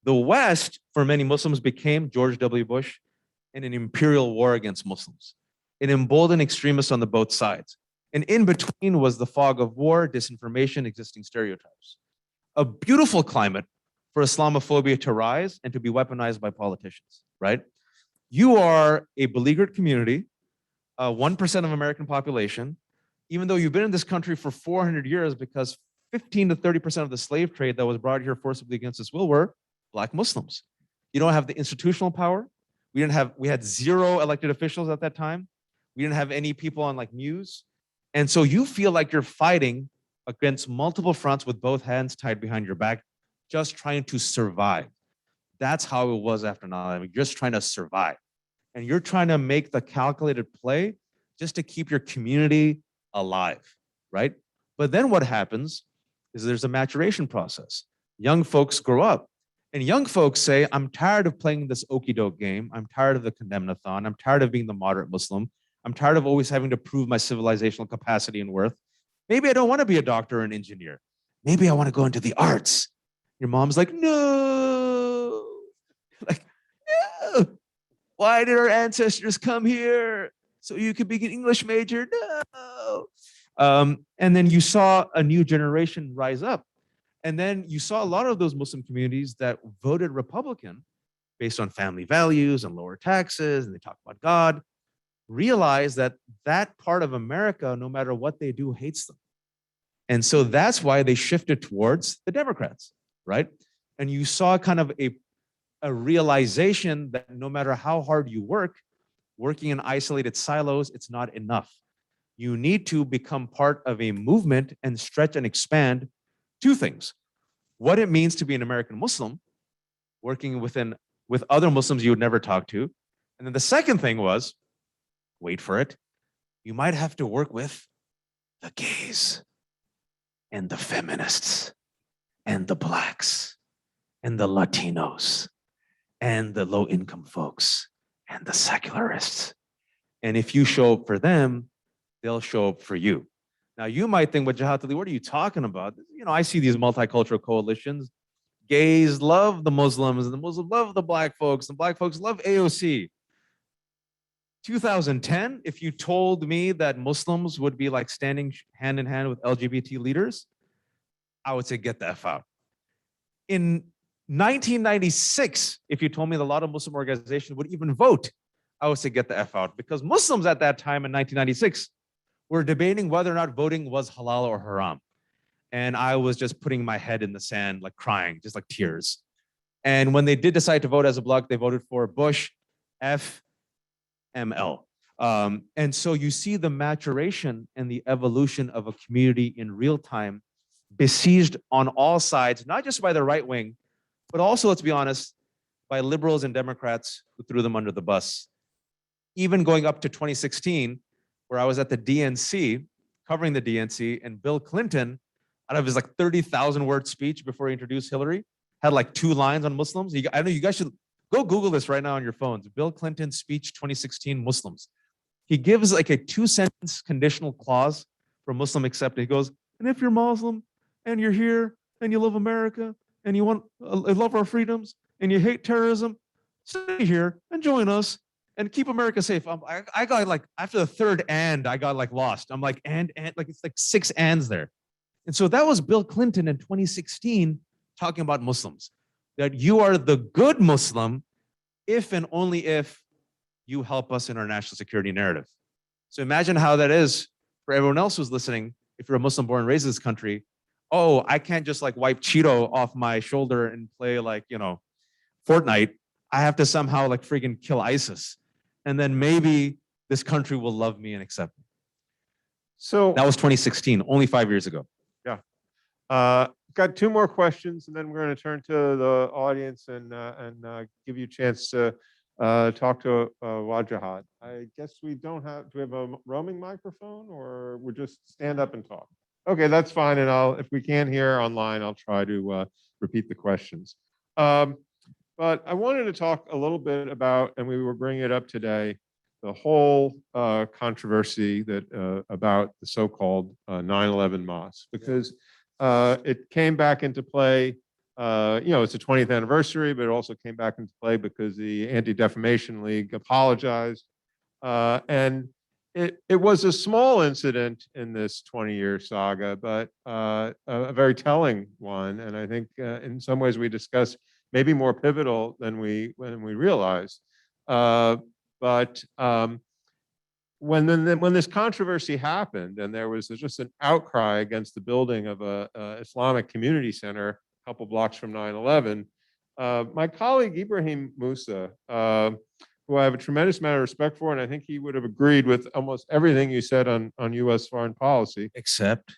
The West, for many Muslims, became George W. Bush and an imperial war against Muslims. It emboldened extremists on the both sides. And in between was the fog of war, disinformation, existing stereotypes. A beautiful climate for Islamophobia to rise and to be weaponized by politicians, right? You are a beleaguered community, 1% of American population, even though you've been in this country for 400 years because 15 to 30% of the slave trade that was brought here forcibly against us will were Black Muslims. You don't have the institutional power. We had 0 elected officials at that time. We didn't have any people on like news. And so you feel like you're fighting against multiple fronts with both hands tied behind your back, just trying to survive. That's how it was after 9/11, just trying to survive. And you're trying to make the calculated play just to keep your community alive, right? But then what happens is there's a maturation process. Young folks grow up, and young folks say, I'm tired of playing this okie doke game. I'm tired of the condemnathon. I'm tired of being the moderate Muslim. I'm tired of always having to prove my civilizational capacity and worth. Maybe I don't want to be a doctor or an engineer. Maybe I want to go into the arts. Your mom's like, no. Like, yeah. Why did our ancestors come here? So you could be an English major? No. And then you saw a new generation rise up. And then you saw a lot of those Muslim communities that voted Republican based on family values and lower taxes, and they talk about God, realize that that part of America, no matter what they do, hates them. And so that's why they shifted towards the Democrats, right? And you saw kind of a realization that no matter how hard you work, working in isolated silos, it's not enough. You need to become part of a movement and stretch and expand two things: what it means to be an American Muslim, working with other Muslims you would never talk to. And then the second thing was, wait for it, you might have to work with the gays and the feminists and the blacks and the Latinos and the low income folks and the secularists. And if you show up for them, they'll show up for you. Now you might think, Wajahat Ali, what are you talking about? You know, I see these multicultural coalitions. Gays love the Muslims, and the Muslims love the black folks, and black folks love AOC. 2010, if you told me that Muslims would be like standing hand in hand with LGBT leaders, I would say, get the F out. In 1996, if you told me that a lot of Muslim organizations would even vote, I would say, get the F out. Because Muslims at that time in 1996 were debating whether or not voting was halal or haram. And I was just putting my head in the sand, like crying, just like tears. And when they did decide to vote as a bloc, they voted for Bush, FML. And so you see the maturation and the evolution of a community in real time, besieged on all sides, not just by the right wing, but also, let's be honest, by liberals and Democrats who threw them under the bus. Even going up to 2016, where I was at the DNC, covering the DNC, and Bill Clinton, out of his like 30,000 word speech before he introduced Hillary, had like 2 lines on Muslims. I know you guys should go Google this right now on your phones. Bill Clinton's speech 2016 Muslims. He gives like a 2-sentence conditional clause for Muslim acceptance. He goes, and if you're Muslim and you're here and you love America and you love our freedoms and you hate terrorism, stay here and join us and keep America safe. I got like, after the third and, I got like lost. I'm like, and like, it's like 6 ands there. And so that was Bill Clinton in 2016 talking about Muslims, that you are the good Muslim if and only if you help us in our national security narrative. So imagine how that is for everyone else who's listening. If you're a Muslim born and raised in this country, oh, I can't just like wipe Cheeto off my shoulder and play like, you know, Fortnite. I have to somehow like freaking kill ISIS. And then maybe this country will love me and accept me. So that was 2016, only 5 years ago. Yeah. Got 2 more questions, and then we're going to turn to the audience and give you a chance to talk to Wajahat. I guess we don't have. Do we have a roaming microphone, or we're just stand up and talk? Okay, that's fine. And if we can't hear online, I'll try to repeat the questions. But I wanted to talk a little bit about, and we were bringing it up today, the whole controversy that about the so-called 9/11 mosque, because it came back into play. You know, it's the 20th anniversary, but it also came back into play because the Anti-Defamation League apologized, and it was a small incident in this 20-year saga, but a very telling one, and I think in some ways we discussed maybe more pivotal than we realized. But when this controversy happened, and there was just an outcry against the building of a Islamic community center a couple blocks from 9/11, my colleague Ibrahim Musa, who I have a tremendous amount of respect for, and I think he would have agreed with almost everything you said on U.S. foreign policy, Except,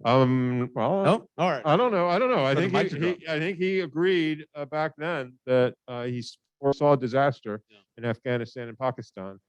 well, no, all right. I don't know. I For the mic think to I think he agreed back then that he foresaw disaster in Afghanistan and Pakistan.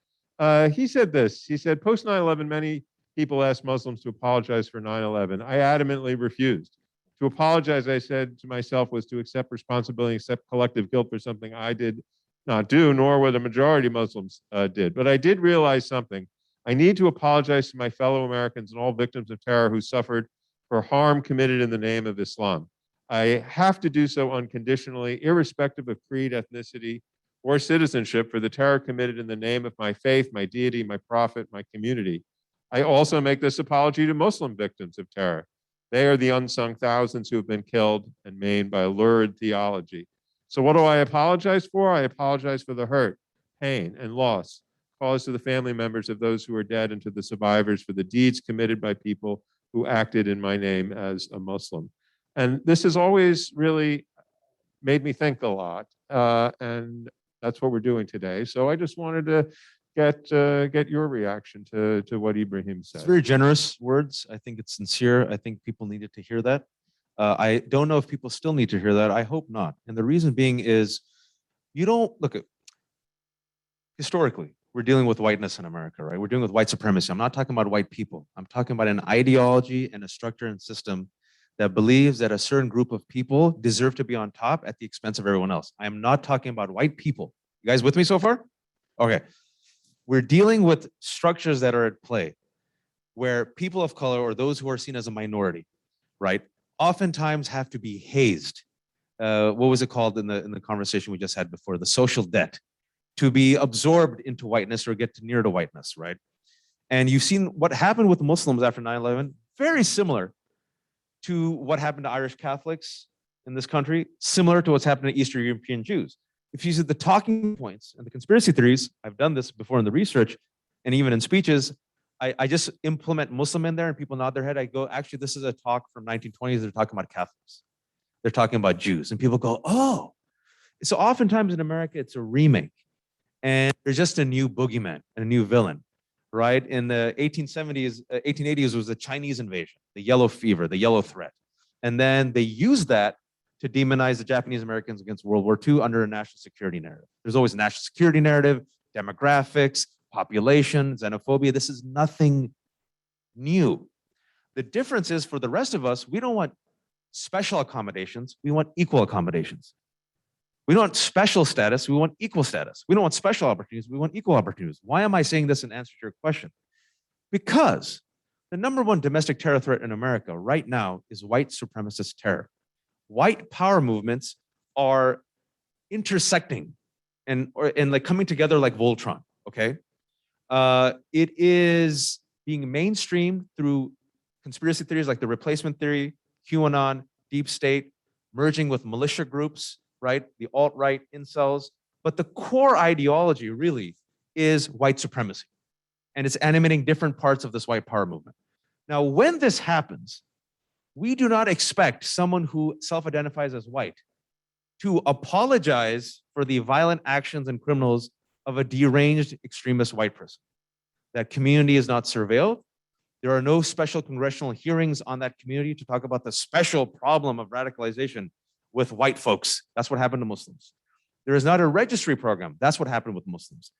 He said this. He said, post 9/11, many people asked Muslims to apologize for 9/11. I adamantly refused. To apologize, I said to myself, was to accept responsibility, accept collective guilt for something I did not do, nor what a majority of Muslims did. But I did realize something. I need to apologize to my fellow Americans and all victims of terror who suffered for harm committed in the name of Islam. I have to do so unconditionally, irrespective of creed, ethnicity, or citizenship, for the terror committed in the name of my faith, my deity, my prophet, my community. I also make this apology to Muslim victims of terror. They are the unsung thousands who have been killed and maimed by lurid theology. So what do I apologize for? I apologize for the hurt, pain, and loss caused to the family members of those who are dead and to the survivors for the deeds committed by people who acted in my name as a Muslim. And this has always really made me think a lot. And that's what we're doing today. So I just wanted to get your reaction to what Ibrahim said. It's very generous words. I think it's sincere. I think people needed to hear that. I don't know if people still need to hear that. I hope not. And the reason being is you don't look at historically, we're dealing with whiteness in America, right? We're dealing with white supremacy. I'm not talking about white people. I'm talking about an ideology and a structure and system that believes that a certain group of people deserve to be on top at the expense of everyone else. I am not talking about white people. You guys with me so far? Okay. We're dealing with structures that are at play where people of color or those who are seen as a minority, right, oftentimes have to be hazed. What was it called in the conversation we just had before? The social debt, to be absorbed into whiteness or get near to whiteness, right? And you've seen what happened with Muslims after 9/11, very similar to what happened to Irish Catholics in this country, similar to what's happened to Eastern European Jews. If you see the talking points and the conspiracy theories, I've done this before in the research and even in speeches, I just implement Muslim in there and people nod their head. I go, actually, this is a talk from 1920s. They're talking about Catholics. They're talking about Jews. And people go, oh. So oftentimes in America, it's a remake. And there's just a new boogeyman and a new villain, right? In the 1870s, 1880s was the Chinese invasion, the yellow fever, the yellow threat. And then they used that to demonize the Japanese Americans against World War II under a national security narrative. There's always a national security narrative, demographics, population, xenophobia. This is nothing new. The difference is for the rest of us, we don't want special accommodations. We want equal accommodations. We don't want special status. We want equal status. We don't want special opportunities. We want equal opportunities. Why am I saying this in answer to your question? Because the number one domestic terror threat in America right now is white supremacist terror. White power movements are intersecting and like coming together like Voltron, okay? It is being mainstreamed through conspiracy theories like the replacement theory, QAnon, deep state, merging with militia groups, right? The alt-right incels. But the core ideology really is white supremacy. And it's animating different parts of this white power movement. Now, when this happens, we do not expect someone who self-identifies as white to apologize for the violent actions and criminals of a deranged extremist white person. That community is not surveilled. There are no special congressional hearings on that community to talk about the special problem of radicalization with white folks. That's what happened to Muslims. There is not a registry program. That's what happened with Muslims.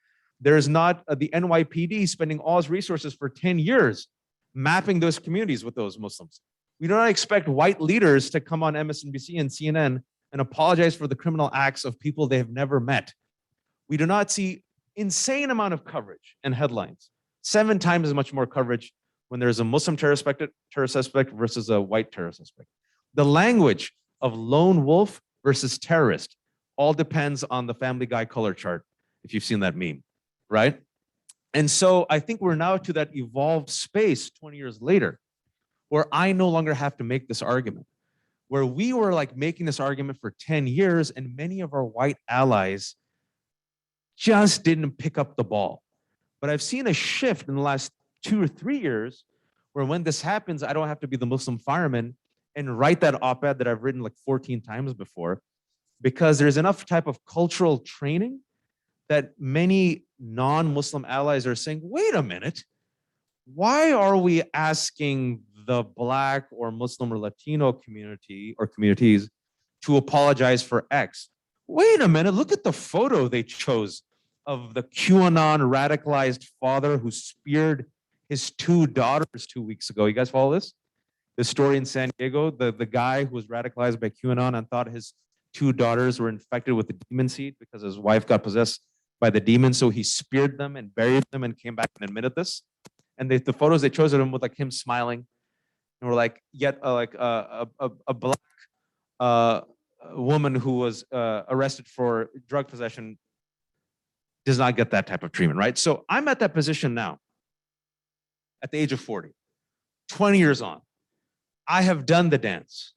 There is not the NYPD spending all its resources for 10 years mapping those communities with those Muslims. We do not expect white leaders to come on MSNBC and CNN and apologize for the criminal acts of people they have never met. We do not see insane amount of coverage and headlines, 7 times as much more coverage when there's a Muslim terror suspect versus a white terror suspect. The language of lone wolf versus terrorist all depends on the Family Guy color chart, if you've seen that meme, right? And so I think we're now to that evolved space 20 years later, where I no longer have to make this argument, where we were like making this argument for 10 years and many of our white allies just didn't pick up the ball. But I've seen a shift in the last 2 or 3 years where when this happens, I don't have to be the Muslim fireman and write that op-ed that I've written like 14 times before, because there's enough type of cultural training that many non-Muslim allies are saying, wait a minute, why are we asking the Black or Muslim or Latino community or communities to apologize for X? Wait a minute, look at the photo they chose of the QAnon radicalized father who speared his 2 daughters 2 weeks ago. You guys follow this? The story in San Diego, the guy who was radicalized by QAnon and thought his 2 daughters were infected with the demon seed because his wife got possessed by the demon. So he speared them and buried them and came back and admitted this. And the photos they chose of him with like him smiling, and were like, yet a black woman who was arrested for drug possession does not get that type of treatment, right? So I'm at that position now, at the age of 40, 20 years on. I have done the dance.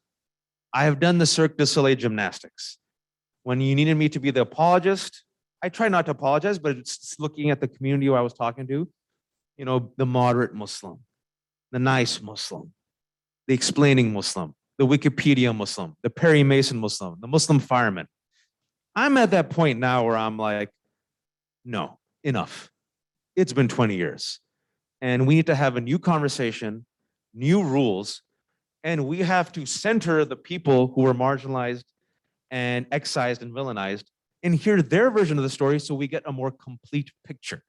I have done the Cirque du Soleil gymnastics. When you needed me to be the apologist, I try not to apologize, but it's looking at the community who I was talking to, you know, the moderate Muslim, the nice Muslim, the explaining Muslim, the Wikipedia Muslim, the Perry Mason Muslim, the Muslim fireman. I'm at that point now where I'm like, no, enough. It's been 20 years. And we need to have a new conversation, new rules, and we have to center the people who were marginalized and excised and villainized and hear their version of the story so we get a more complete picture.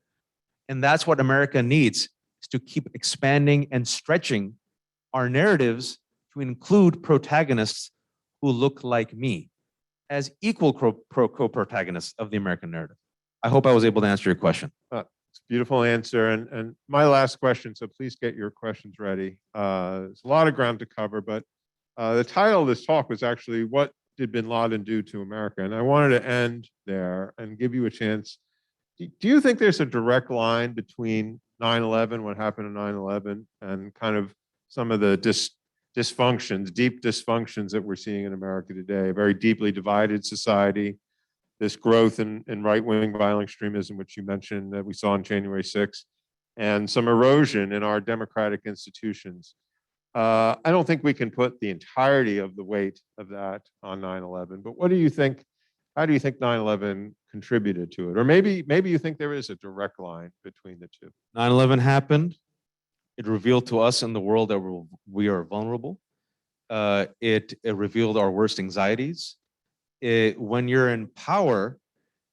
And that's what America needs, is to keep expanding and stretching our narratives to include protagonists who look like me as equal co-protagonists of the American narrative. I hope I was able to answer your question. It's a beautiful answer. And my last question, so please get your questions ready. There's a lot of ground to cover, but the title of this talk was actually, what did bin Laden do to America? And I wanted to end there and give you a chance. Do you think there's a direct line between 9/11, what happened in 9/11, and kind of some of the dysfunctions, deep dysfunctions that we're seeing in America today? A very deeply divided society, this growth in right-wing violent extremism, which you mentioned that we saw on January 6th, and some erosion in our democratic institutions. I don't think we can put the entirety of the weight of that on 9/11, but what do you think? How do you think 9/11 contributed to it? Or maybe you think there is a direct line between the two. 9/11 happened. It revealed to us in the world that we are vulnerable. It revealed our worst anxieties. When you're in power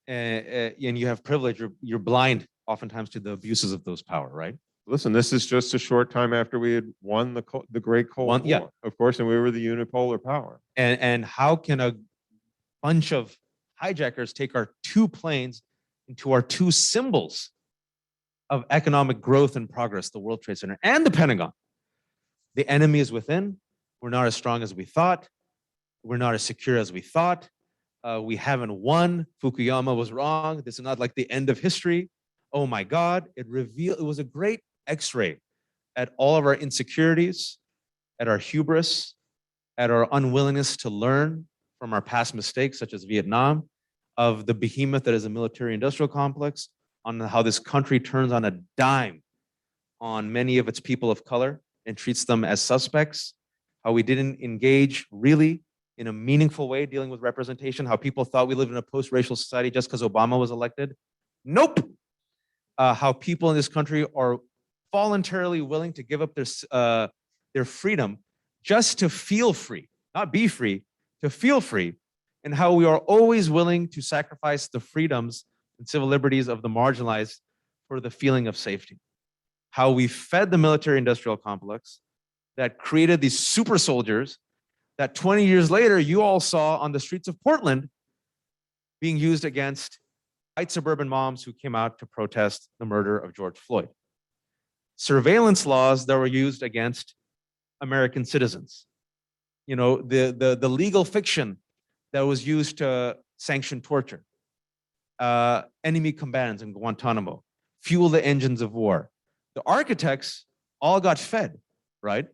and you have privilege, you're blind oftentimes to the abuses of those power, right? Listen, this is just a short time after we had won the Great Cold War, yeah, of course, and we were the unipolar power. And how can a bunch of hijackers take our 2 planes into our 2 symbols of economic growth and progress, the World Trade Center and the Pentagon? The enemy is within. We're not as strong as we thought. We're not as secure as we thought. We haven't won. Fukuyama was wrong. This is not like the end of history. Oh my God, it was a great X-ray at all of our insecurities, at our hubris, at our unwillingness to learn from our past mistakes, such as Vietnam, of the behemoth that is a military-industrial complex, on how this country turns on a dime on many of its people of color and treats them as suspects, how we didn't engage really in a meaningful way dealing with representation, how people thought we lived in a post-racial society just because Obama was elected. Nope. How people in this country are voluntarily willing to give up their freedom just to feel free, not be free, to feel free, and how we are always willing to sacrifice the freedoms and civil liberties of the marginalized for the feeling of safety. How we fed the military-industrial complex that created these super soldiers that 20 years later you all saw on the streets of Portland being used against white suburban moms who came out to protest the murder of George Floyd. Surveillance laws that were used against American citizens. You know, the legal fiction that was used to sanction torture. Enemy combatants in Guantanamo, fuel the engines of war. The architects all got fed, right?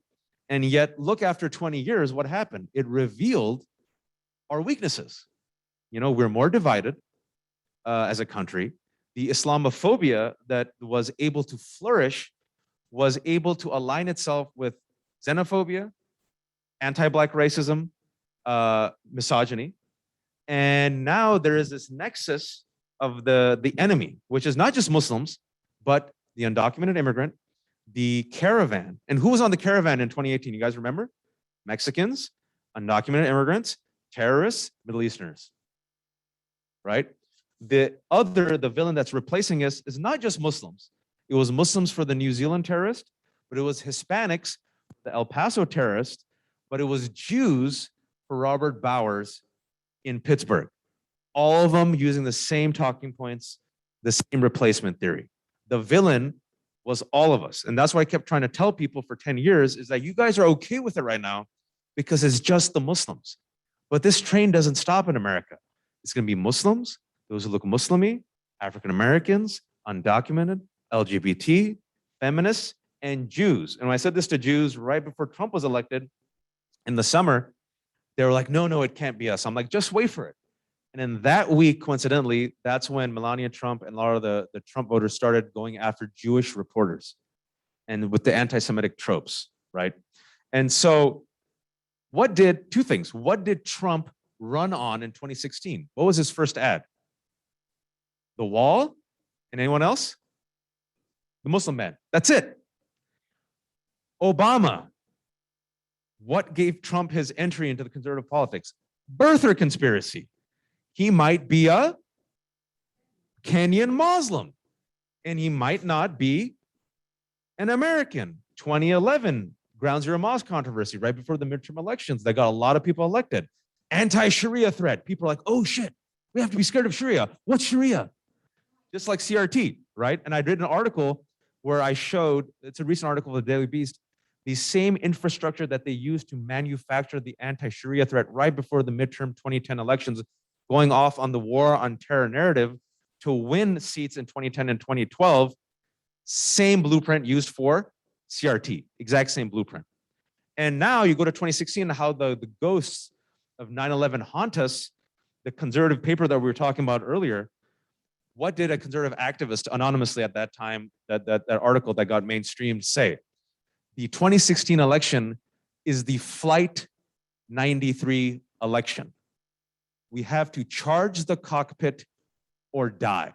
And yet, look, after 20 years, what happened? It revealed our weaknesses. You know, we're more divided as a country. The Islamophobia that was able to flourish was able to align itself with xenophobia, anti-Black racism, misogyny. And now there is this nexus of the enemy, which is not just Muslims, but the undocumented immigrant, the caravan. And who was on the caravan in 2018? You guys remember? Mexicans, undocumented immigrants, terrorists, Middle Easterners, right? The villain that's replacing us is not just Muslims. It was Muslims for the New Zealand terrorist, but it was Hispanics, the El Paso terrorist, but it was Jews for Robert Bowers in Pittsburgh. All of them using the same talking points, the same replacement theory. The villain was all of us. And that's why I kept trying to tell people for 10 years is that you guys are okay with it right now because it's just the Muslims. But this train doesn't stop in America. It's going to be Muslims, those who look Muslimy, African Americans, undocumented, LGBT, feminists, and Jews. And when I said this to Jews right before Trump was elected in the summer, they were like, no, it can't be us. I'm like, just wait for it. And in that week, coincidentally, that's when Melania Trump and a lot of the Trump voters started going after Jewish reporters and with the anti-Semitic tropes, right? And so two things. What did Trump run on in 2016? What was his first ad? The wall? And anyone else? The Muslim man. That's it. Obama. What gave Trump his entry into the conservative politics? Birther conspiracy. He might be a Kenyan Muslim, and he might not be an American. 2011, Ground Zero Mosque controversy right before the midterm elections that got a lot of people elected. Anti-Sharia threat. People are like, oh shit, we have to be scared of Sharia. What's Sharia? Just like CRT, right? And I did an article where I showed, it's a recent article of the Daily Beast, the same infrastructure that they used to manufacture the anti-Sharia threat right before the midterm 2010 elections, going off on the war on terror narrative to win seats in 2010 and 2012, same blueprint used for CRT, exact same blueprint. And now you go to 2016, how the ghosts of 9/11 haunt us, the conservative paper that we were talking about earlier. What did a conservative activist anonymously at that time, that article that got mainstreamed say? The 2016 election is the Flight 93 election. We have to charge the cockpit or die.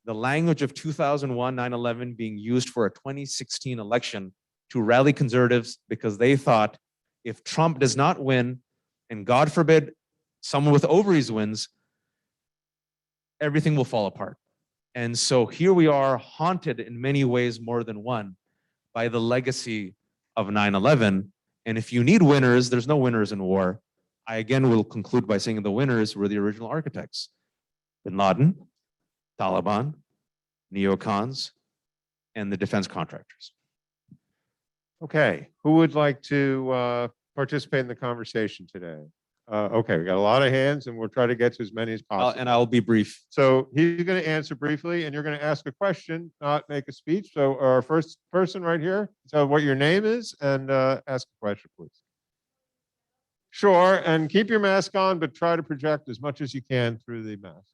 The language of 2001, 9/11 being used for a 2016 election to rally conservatives because they thought if Trump does not win, and God forbid someone with ovaries wins, everything will fall apart. And so here we are, haunted in many ways more than one by the legacy of 9/11. And if you need winners, there's no winners in war. I again will conclude by saying the winners were the original architects: Bin Laden, Taliban, neocons, and the defense contractors. Okay, who would like to participate in the conversation today? Okay, we got a lot of hands and we'll try to get to as many as possible. And I'll be brief. So he's going to answer briefly and you're going to ask a question, not make a speech. So our first person right here, tell what your name is and ask a question, please. Sure, and keep your mask on, but try to project as much as you can through the mask.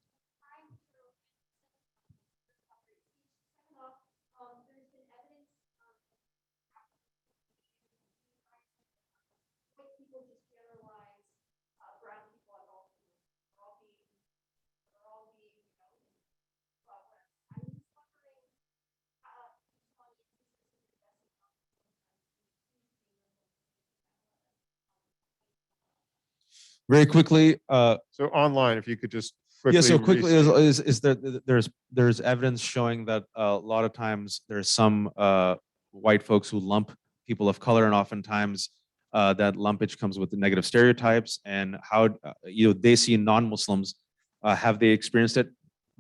Very quickly. So online, if you could just quickly. Yeah, so quickly is there's evidence showing that a lot of times there's some white folks who lump people of color, and oftentimes that lumpage comes with the negative stereotypes and how they see non-Muslims. Have they experienced it?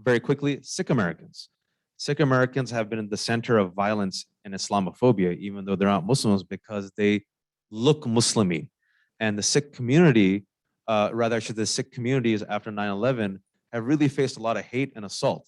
Very quickly, Sikh Americans. Sikh Americans have been in the center of violence and Islamophobia, even though they're not Muslims, because they look Muslimy. And the Sikh community, the Sikh communities after 9/11 have really faced a lot of hate and assault.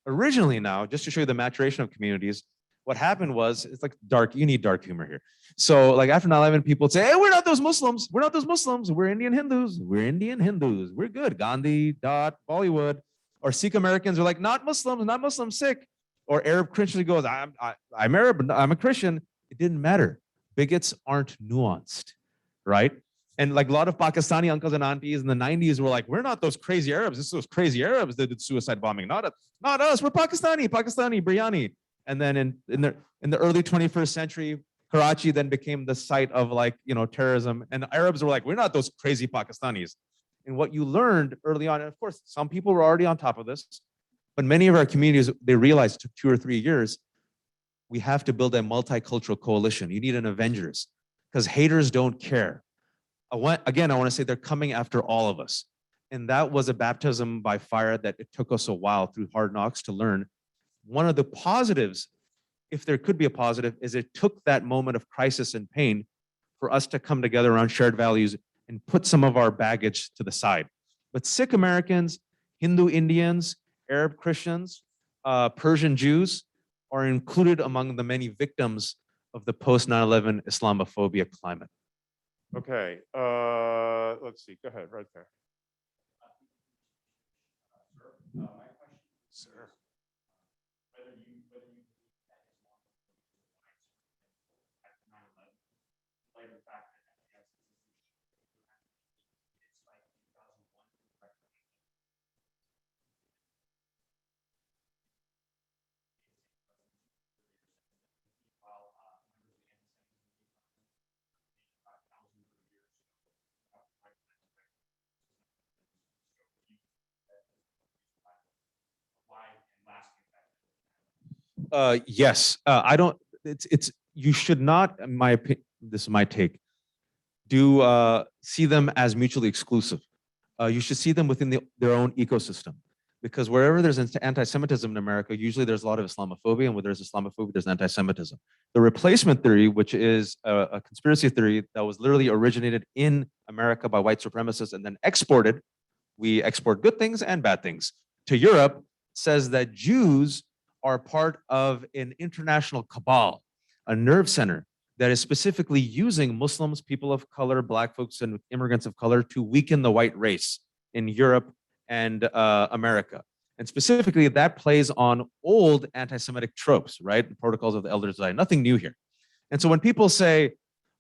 Originally now, just to show you the maturation of communities, what happened was, it's like you need dark humor here. So like after 9/11, people would say, hey, we're not those Muslims. We're not those Muslims. We're Indian Hindus. We're Indian Hindus. We're good. Gandhi, Bollywood. Or Sikh Americans are like, not Muslim, Sikh. Or Arab Christians goes, I'm Arab, but I'm a Christian. It didn't matter. Bigots aren't nuanced, right? And like a lot of Pakistani uncles and aunties in the 90s were like, we're not those crazy Arabs. This is those crazy Arabs that did suicide bombing. Not us. We're Pakistani, biryani. And then in the early 21st century, Karachi then became the site of terrorism. And Arabs were like, we're not those crazy Pakistanis. And what you learned early on, and of course, some people were already on top of this, But many of our communities, they realized it took 2 or 3 years, we have to build a multicultural coalition. You need an Avengers because haters don't care. I want to say they're coming after all of us. And that was a baptism by fire that it took us a while through hard knocks to learn. One of the positives, if there could be a positive, is it took that moment of crisis and pain for us to come together around shared values and put some of our baggage to the side. But Sikh Americans, Hindu Indians, Arab Christians, Persian Jews are included among the many victims of the post 9/11 Islamophobia climate. Okay, let's see, go ahead, right there. Sir. Yes, I don't. It's you should not, in my opinion. This is my take. See them as mutually exclusive. You should see them within their own ecosystem, because wherever there's anti-Semitism in America, usually there's a lot of Islamophobia, and where there's Islamophobia, there's anti-Semitism. The replacement theory, which is a conspiracy theory that was literally originated in America by white supremacists and then exported. We export good things and bad things to Europe. Says that Jews are part of an international cabal, a nerve center that is specifically using Muslims, people of color, Black folks, and immigrants of color to weaken the white race in Europe and America. And specifically, that plays on old anti-Semitic tropes, right? The protocols of the Elders Design, nothing new here. And so when people say,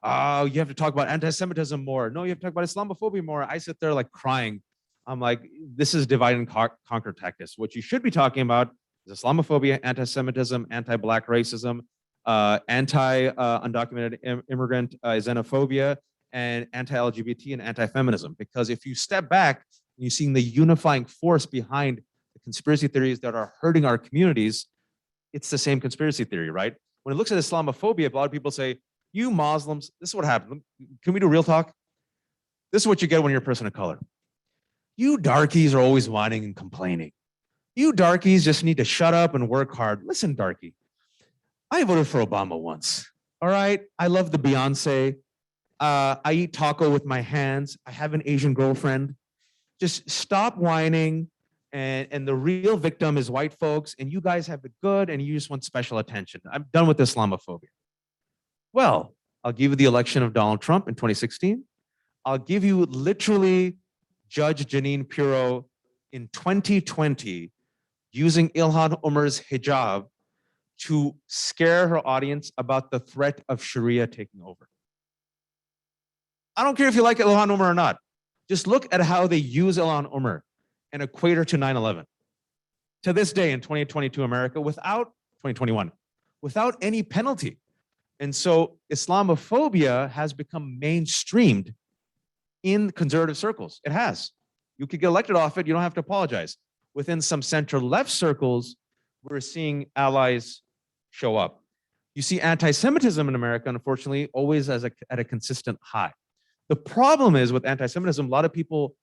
oh, you have to talk about anti-Semitism more, no, you have to talk about Islamophobia more, I sit there like crying. I'm like, this is divide and conquer tactics. What you should be talking about is Islamophobia, anti-Semitism, anti-Black racism, anti-undocumented immigrant xenophobia, and anti-LGBT and anti-feminism. Because if you step back and you're seeing the unifying force behind the conspiracy theories that are hurting our communities, it's the same conspiracy theory, right? When it looks at Islamophobia, a lot of people say, you Muslims, this is what happened. Can we do real talk? This is what you get when you're a person of color. You darkies are always whining and complaining. You darkies just need to shut up and work hard. Listen, darkie, I voted for Obama once. All right. I love the Beyonce. I eat taco with my hands. I have an Asian girlfriend. Just stop whining. And the real victim is white folks. And you guys have it good and you just want special attention. I'm done with Islamophobia. Well, I'll give you the election of Donald Trump in 2016. I'll give you literally Judge Jeanine Pirro in 2020 using Ilhan Omar's hijab to scare her audience about the threat of Sharia taking over. I don't care if you like Ilhan Omar or not. Just look at how they use Ilhan Omar and equate her to 9/11. To this day in 2022 America, without 2021, without any penalty. And so Islamophobia has become mainstreamed in conservative circles. It has. You could get elected off it. You don't have to apologize. Within some center-left circles, we're seeing allies show up. You see anti-Semitism in America, unfortunately, always at a consistent high. The problem is with anti-Semitism, a lot of people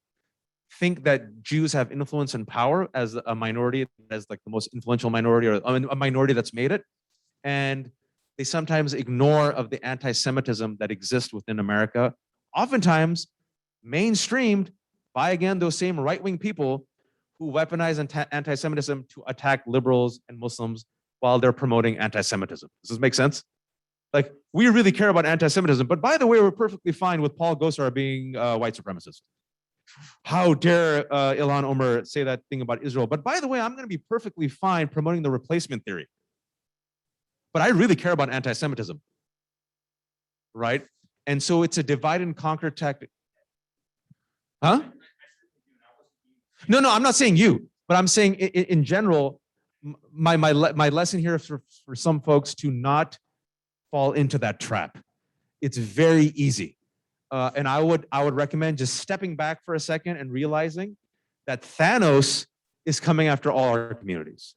think that Jews have influence and power as a minority, as like the most influential minority, or a minority that's made it. And they sometimes ignore of the anti-Semitism that exists within America, oftentimes mainstreamed by, again, those same right-wing people who weaponize anti-Semitism to attack liberals and Muslims while they're promoting anti-Semitism. Does this make sense? Like, we really care about anti-Semitism, but by the way, we're perfectly fine with Paul Gosar being white supremacist. How dare Ilhan Omar say that thing about Israel? But by the way, I'm going to be perfectly fine promoting the replacement theory. But I really care about anti-Semitism, right? And so it's a divide and conquer tactic. Huh? No, I'm not saying you, but I'm saying in general, my lesson here is for some folks to not fall into that trap. It's very easy. And I would recommend just stepping back for a second and realizing that Thanos is coming after all our communities.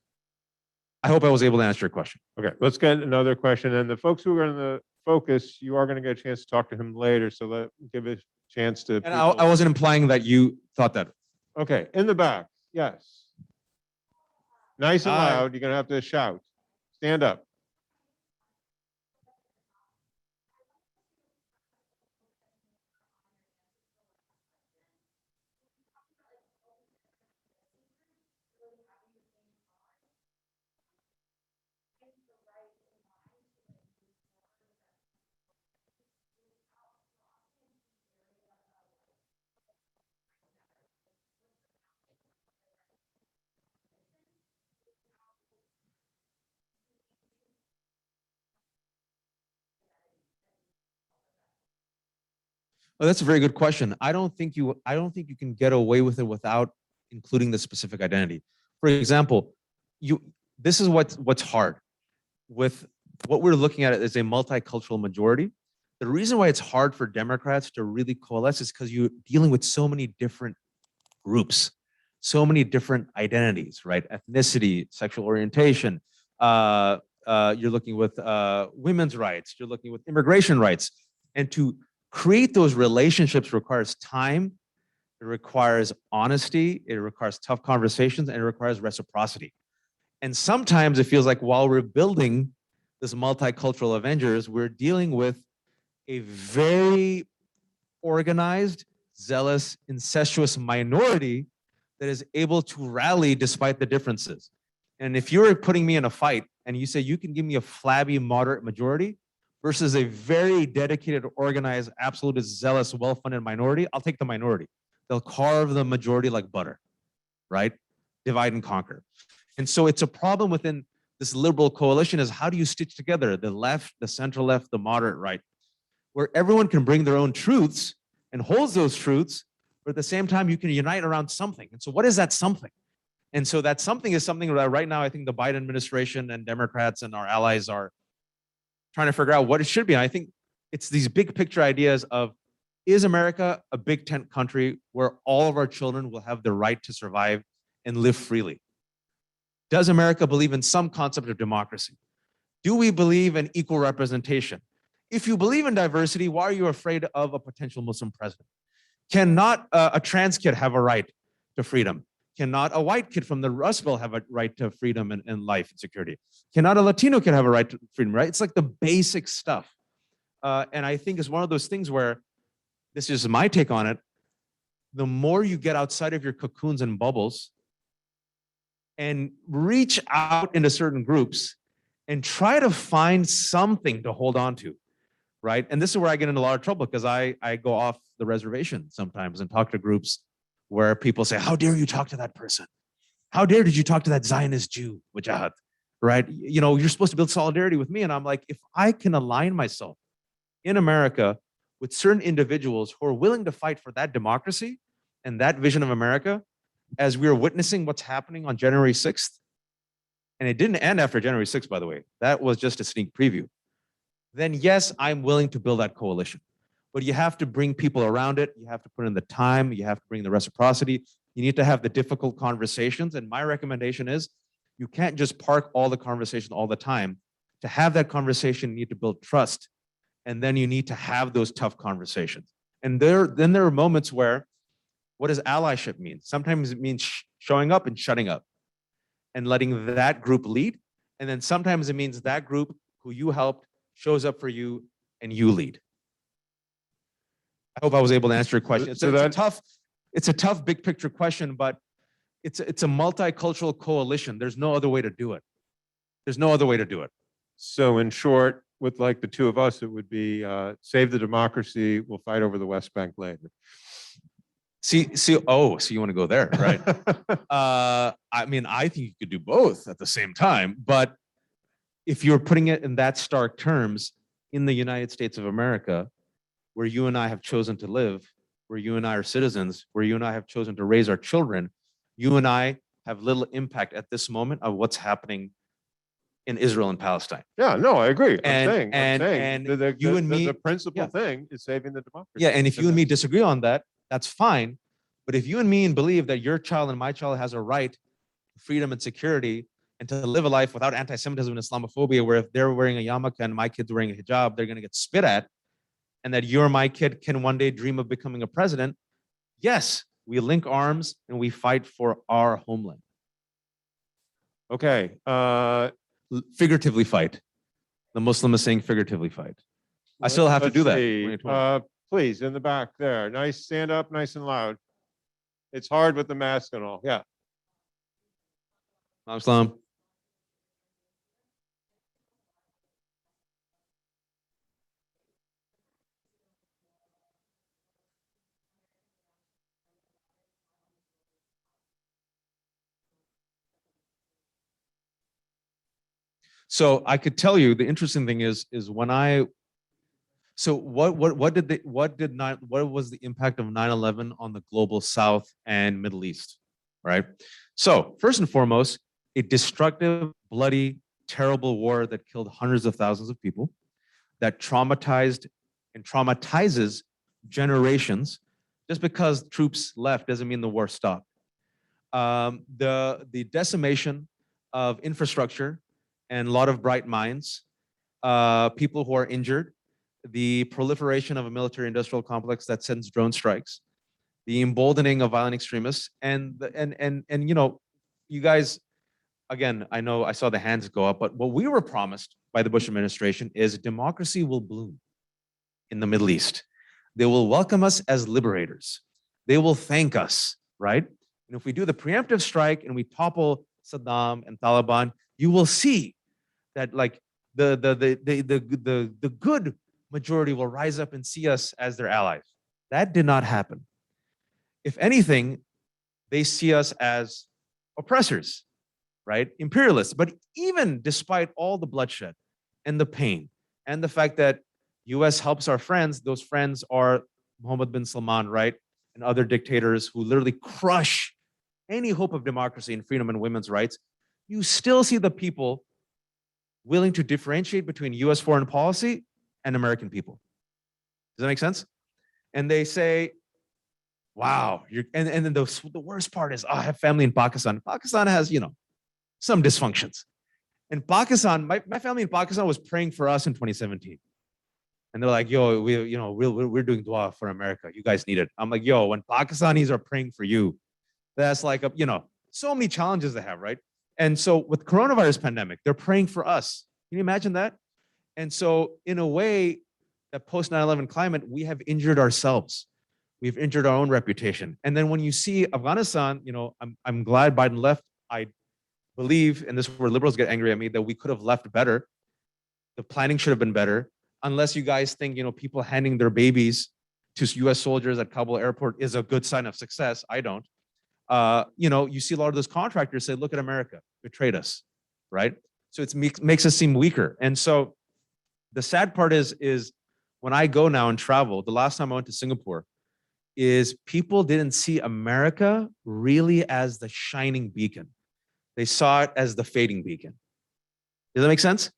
I hope I was able to answer your question. Okay, let's get another question. And the folks who are in the focus, you are going to get a chance to talk to him later. So give a chance to. And I wasn't implying that you thought that. Okay, in the back. Yes. Nice and Hi. loud. You're going to have to shout. Stand up. Oh, that's a very good question. I don't think you can get away with it without including the specific identity. For example, this is what's hard with what we're looking at is a multicultural majority. The reason why it's hard for Democrats to really coalesce is because you're dealing with so many different groups, so many different identities, right? Ethnicity, sexual orientation. You're looking with women's rights. You're looking with immigration rights, and to create those relationships requires time, it requires honesty, it requires tough conversations, and it requires reciprocity. And sometimes it feels like while we're building this multicultural Avengers, we're dealing with a very organized, zealous, incestuous minority that is able to rally despite the differences. And if you're putting me in a fight and you say you can give me a flabby, moderate majority, versus a very dedicated, organized, absolutist, zealous, well-funded minority, I'll take the minority. They'll carve the majority like butter, right? Divide and conquer. And so it's a problem within this liberal coalition is how do you stitch together the left, the center left, the moderate right, where everyone can bring their own truths and holds those truths, but at the same time, you can unite around something. And so what is that something? And so that something is something that right now, I think the Biden administration and Democrats and our allies are trying to figure out what it should be. And I think it's these big picture ideas of, is America a big tent country where all of our children will have the right to survive and live freely? Does America believe in some concept of democracy? Do we believe in equal representation? If you believe in diversity, why are you afraid of a potential Muslim president? Cannot a trans kid have a right to freedom? Cannot a white kid from the Rust Belt have a right to freedom and life and security? Cannot a Latino kid have a right to freedom, right? It's like the basic stuff. And I think it's one of those things where, this is my take on it, the more you get outside of your cocoons and bubbles and reach out into certain groups and try to find something to hold on to, right? And this is where I get into a lot of trouble because I go off the reservation sometimes and talk to groups where people say, how dare you talk to that person? How dare did you talk to that Zionist Jew, Wajahat, right? You know, you're supposed to build solidarity with me. And I'm like, if I can align myself in America with certain individuals who are willing to fight for that democracy and that vision of America, as we are witnessing what's happening on January 6th, and it didn't end after January 6th, by the way, that was just a sneak preview, then yes, I'm willing to build that coalition. But you have to bring people around it. You have to put in the time. You have to bring the reciprocity. You need to have the difficult conversations. And my recommendation is you can't just park all the conversation all the time. To have that conversation, you need to build trust. And then you need to have those tough conversations. And then there are moments where, what does allyship mean? Sometimes it means showing up and shutting up and letting that group lead. And then sometimes it means that group who you helped shows up for you and you lead. I hope I was able to answer your question. It's a tough big picture question, but it's a multicultural coalition. There's no other way to do it. There's no other way to do it. So in short, with like the two of us, it would be save the democracy. We'll fight over the West Bank later. See, oh, so you want to go there, right? I mean, I think you could do both at the same time, but if you're putting it in that stark terms, in the United States of America, where you and I have chosen to live, where you and I are citizens, where you and I have chosen to raise our children, you and I have little impact at this moment of what's happening in Israel and Palestine. Yeah, no, I agree. And- I'm saying and you and me- the principal yeah. thing is saving the democracy. Yeah, and if you and me disagree on that, that's fine. But if you and me believe that your child and my child has a right freedom and security and to live a life without anti-Semitism and Islamophobia, where if they're wearing a yarmulke and my kid's wearing a hijab, they're going to get spit at, and that you or my kid can one day dream of becoming a president, yes, we link arms and we fight for our homeland. Okay. Figuratively fight. The Muslim is saying figuratively fight. I still have to do that. See. Please, in the back there. Nice, stand up nice and loud. It's hard with the mask and all. Yeah. Islam. So I could tell you the interesting thing is when I so what was the impact of 9/11 on the global South and Middle East, right? So first and foremost, a destructive, bloody, terrible war that killed hundreds of thousands of people, that traumatized and traumatizes generations. Just because troops left doesn't mean the war stopped. The decimation of infrastructure and a lot of bright minds, people who are injured, the proliferation of a military industrial complex that sends drone strikes, the emboldening of violent extremists, and you know, you guys, again, I know I saw the hands go up, but what we were promised by the Bush administration is democracy will bloom in the Middle East. They will welcome us as liberators. They will thank us, right? And if we do the preemptive strike and we topple Saddam and Taliban, you will see that like the good majority will rise up and see us as their allies. That did not happen. If anything, they see us as oppressors, right? Imperialists. But even despite all the bloodshed and the pain and the fact that US helps our friends, those friends are Mohammed bin Salman, right? And other dictators who literally crush any hope of democracy and freedom and women's rights, you still see the people willing to differentiate between US foreign policy and American people. Does that make sense? And they say, wow, and then the worst part is, oh, I have family in Pakistan. Pakistan has, you know, some dysfunctions. In Pakistan, my family in Pakistan was praying for us in 2017. And they're like, yo, we're doing dua for America. You guys need it. I'm like, yo, when Pakistanis are praying for you, that's like, so many challenges they have, right? And so with coronavirus pandemic, they're praying for us. Can you imagine that? And so in a way, that post 9/11 climate, we have injured ourselves. We've injured our own reputation. And then when you see Afghanistan, I'm glad Biden left. I believe, and this is where liberals get angry at me, that we could have left better. The planning should have been better. Unless you guys think, people handing their babies to US soldiers at Kabul airport is a good sign of success. I don't. You see a lot of those contractors say, look at America, betrayed us, right? So it makes us seem weaker. And so the sad part is when I go now and travel, the last time I went to Singapore, is people didn't see America really as the shining beacon. They saw it as the fading beacon. Does that make sense?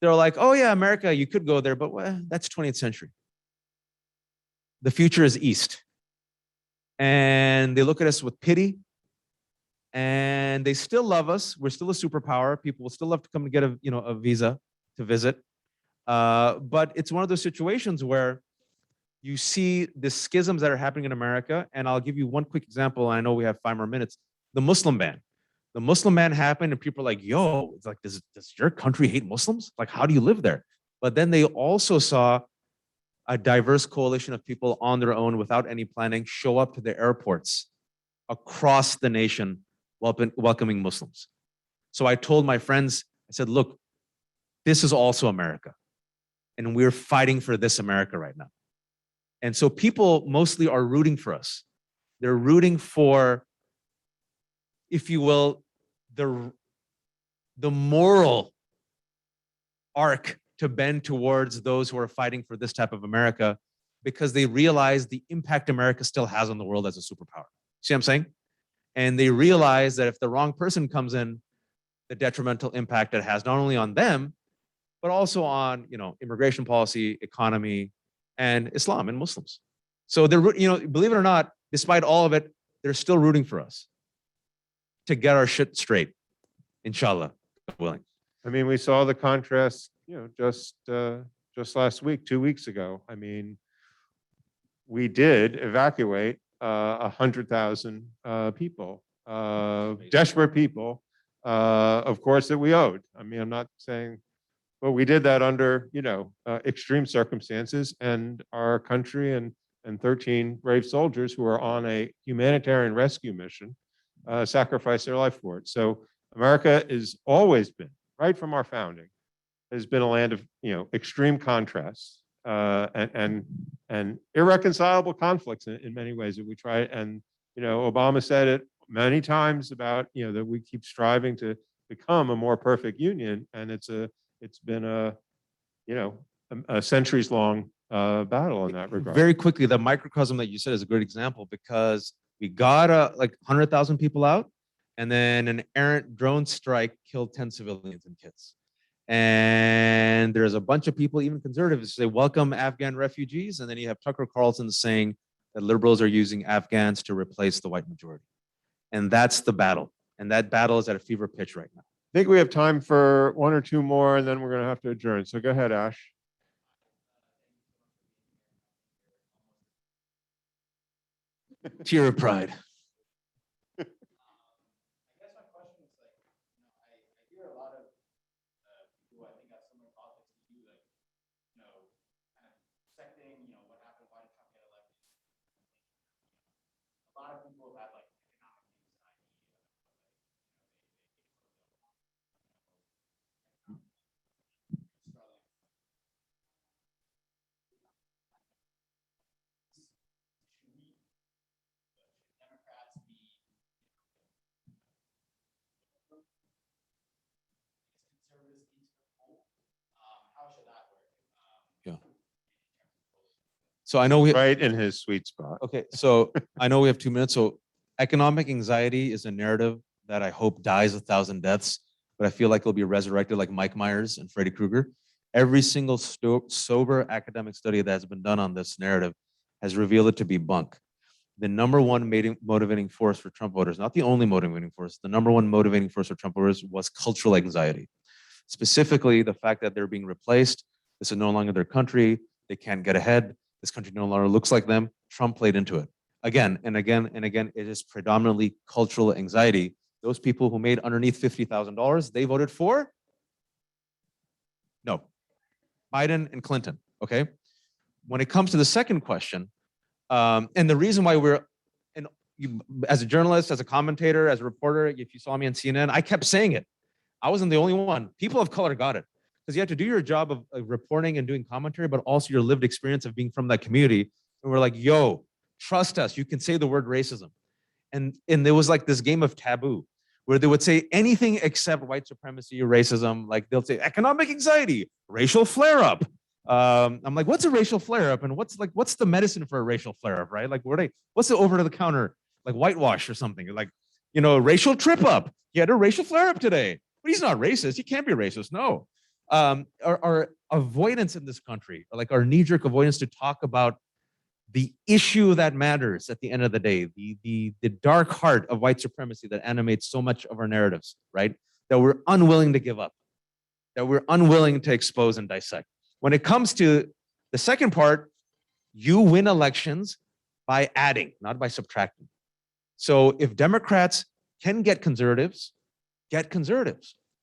They're like, oh yeah, America, you could go there, but that's 20th century. The future is East. And they look at us with pity, and they still love us. We're still a superpower. People will still love to come and get a visa to visit. But it's one of those situations where you see the schisms that are happening in America. And I'll give you one quick example. I know we have 5 more minutes. The Muslim ban. The Muslim ban happened, and people are like, yo, it's like, does your country hate Muslims? Like, how do you live there? But then they also saw a diverse coalition of people on their own without any planning show up to the airports across the nation welcoming Muslims. So I told my friends, I said, look, this is also America. And we're fighting for this America right now. And so people mostly are rooting for us. They're rooting for, if you will, the moral arc to bend towards those who are fighting for this type of America, because they realize the impact America still has on the world as a superpower. See what I'm saying? And they realize that if the wrong person comes in, the detrimental impact it has not only on them, but also on immigration policy, economy, and Islam and Muslims. So they're, believe it or not, despite all of it, they're still rooting for us. to get our shit straight. Inshallah, willing. I mean, we saw the contrast, just last week, 2 weeks ago. I mean, we did evacuate 100,000 people, desperate people, of course, that we owed. I mean, I'm not saying, but we did that under, extreme circumstances, and our country and 13 brave soldiers who are on a humanitarian rescue mission sacrificed their life for it. So America has always been, right from our founding, has been a land of, extreme contrasts and irreconcilable conflicts in many ways that we try. And, Obama said it many times about, that we keep striving to become a more perfect union. And it's been a centuries long battle in that regard. Very quickly, the microcosm that you said is a good example, because we got like 100,000 people out, and then an errant drone strike killed 10 civilians and kids. And there's a bunch of people, even conservatives, say welcome Afghan refugees, and then you have Tucker Carlson saying that liberals are using Afghans to replace the white majority. And that's the battle. And that battle is at a fever pitch right now. I think we have time for one or two more, and then we're going to have to adjourn. So go ahead, Ash. Tear of pride. So I know we right in his sweet spot. Okay, so I know we have 2 minutes. So economic anxiety is a narrative that I hope dies 1,000 deaths, but I feel like it'll be resurrected like Mike Myers and Freddy Krueger. Every single sober academic study that has been done on this narrative has revealed it to be bunk. The number one motivating force for Trump voters, not the only motivating force, the number one motivating force for Trump voters was cultural anxiety. Specifically, the fact that they're being replaced. This is no longer their country. They can't get ahead. This country no longer looks like them. Trump played into it. Again and again and again, it is predominantly cultural anxiety. Those people who made underneath $50,000, they voted for? No. Biden and Clinton, okay? When it comes to the second question, and the reason why as a journalist, as a commentator, as a reporter, if you saw me on CNN, I kept saying it. I wasn't the only one. People of color got it. Because you have to do your job of reporting and doing commentary, but also your lived experience of being from that community. And we're like, yo, trust us. You can say the word racism. And there was like this game of taboo where they would say anything except white supremacy or racism. Like they'll say economic anxiety, racial flare-up. I'm like, what's a racial flare-up? And what's the medicine for a racial flare-up, right? Like, what's the over-the-counter, like whitewash or something? Like, racial trip-up. He had a racial flare-up today. But he's not racist. He can't be racist. No. Our avoidance in this country, like our knee-jerk avoidance to talk about the issue that matters at the end of the day, the dark heart of white supremacy that animates so much of our narratives, right? That we're unwilling to give up, that we're unwilling to expose and dissect. When it comes to the second part, you win elections by adding, not by subtracting. So if Democrats can get conservatives.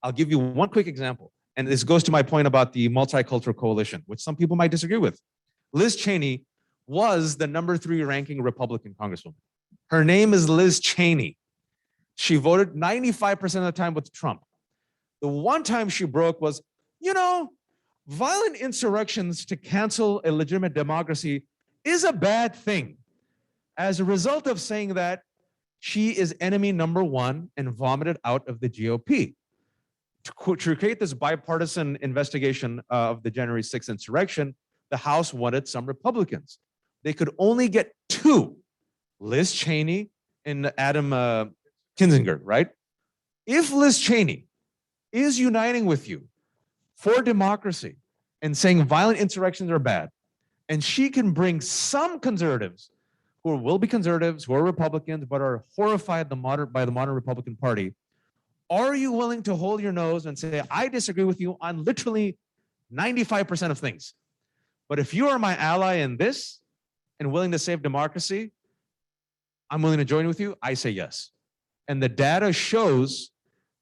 I'll give you one quick example. And this goes to my point about the multicultural coalition, which some people might disagree with. Liz Cheney was the number 3 ranking Republican congresswoman. Her name is Liz Cheney. She voted 95% of the time with Trump. The one time she broke was, violent insurrections to cancel a legitimate democracy is a bad thing. As a result of saying that, she is enemy number 1 and vomited out of the GOP. To create this bipartisan investigation of the January 6th insurrection, the House wanted some Republicans. They could only get 2, Liz Cheney and Adam Kinzinger, right? If Liz Cheney is uniting with you for democracy and saying violent insurrections are bad, and she can bring some conservatives who will be conservatives, who are Republicans, but are horrified by the modern Republican Party, are you willing to hold your nose and say, I disagree with you on literally 95% of things? But if you are my ally in this and willing to save democracy, I'm willing to join with you. I say yes. And the data shows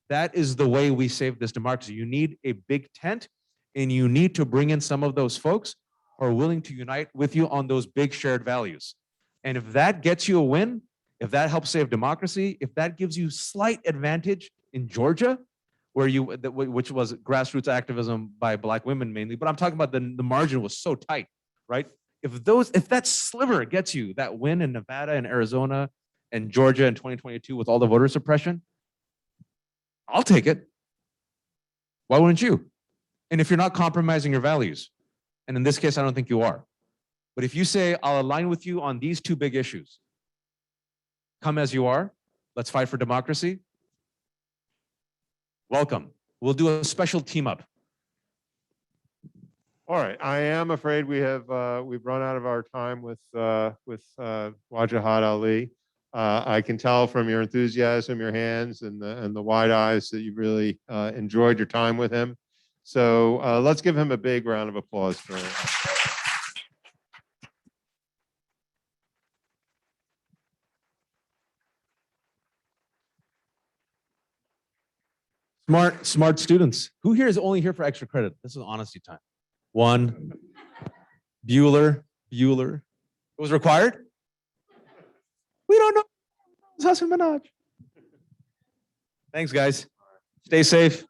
that is the way we save this democracy. You need a big tent, and you need to bring in some of those folks who are willing to unite with you on those big shared values. And if that gets you a win, if that helps save democracy, if that gives you slight advantage in Georgia, where which was grassroots activism by Black women mainly, but I'm talking about the margin was so tight, right? If that sliver gets you that win in Nevada and Arizona and Georgia in 2022 with all the voter suppression, I'll take it. Why wouldn't you? And if you're not compromising your values, and in this case, I don't think you are. But if you say, I'll align with you on these two big issues, come as you are, let's fight for democracy. Welcome. We'll do a special team up. All right, I am afraid we've run out of our time with Wajahat Ali. I can tell from your enthusiasm, your hands, and the wide eyes that you really enjoyed your time with him. So let's give him a big round of applause for it. Smart students. Who here is only here for extra credit? This is honesty time. One. Bueller. It was required? We don't know. It's Hassan Minaj. Thanks, guys. Stay safe.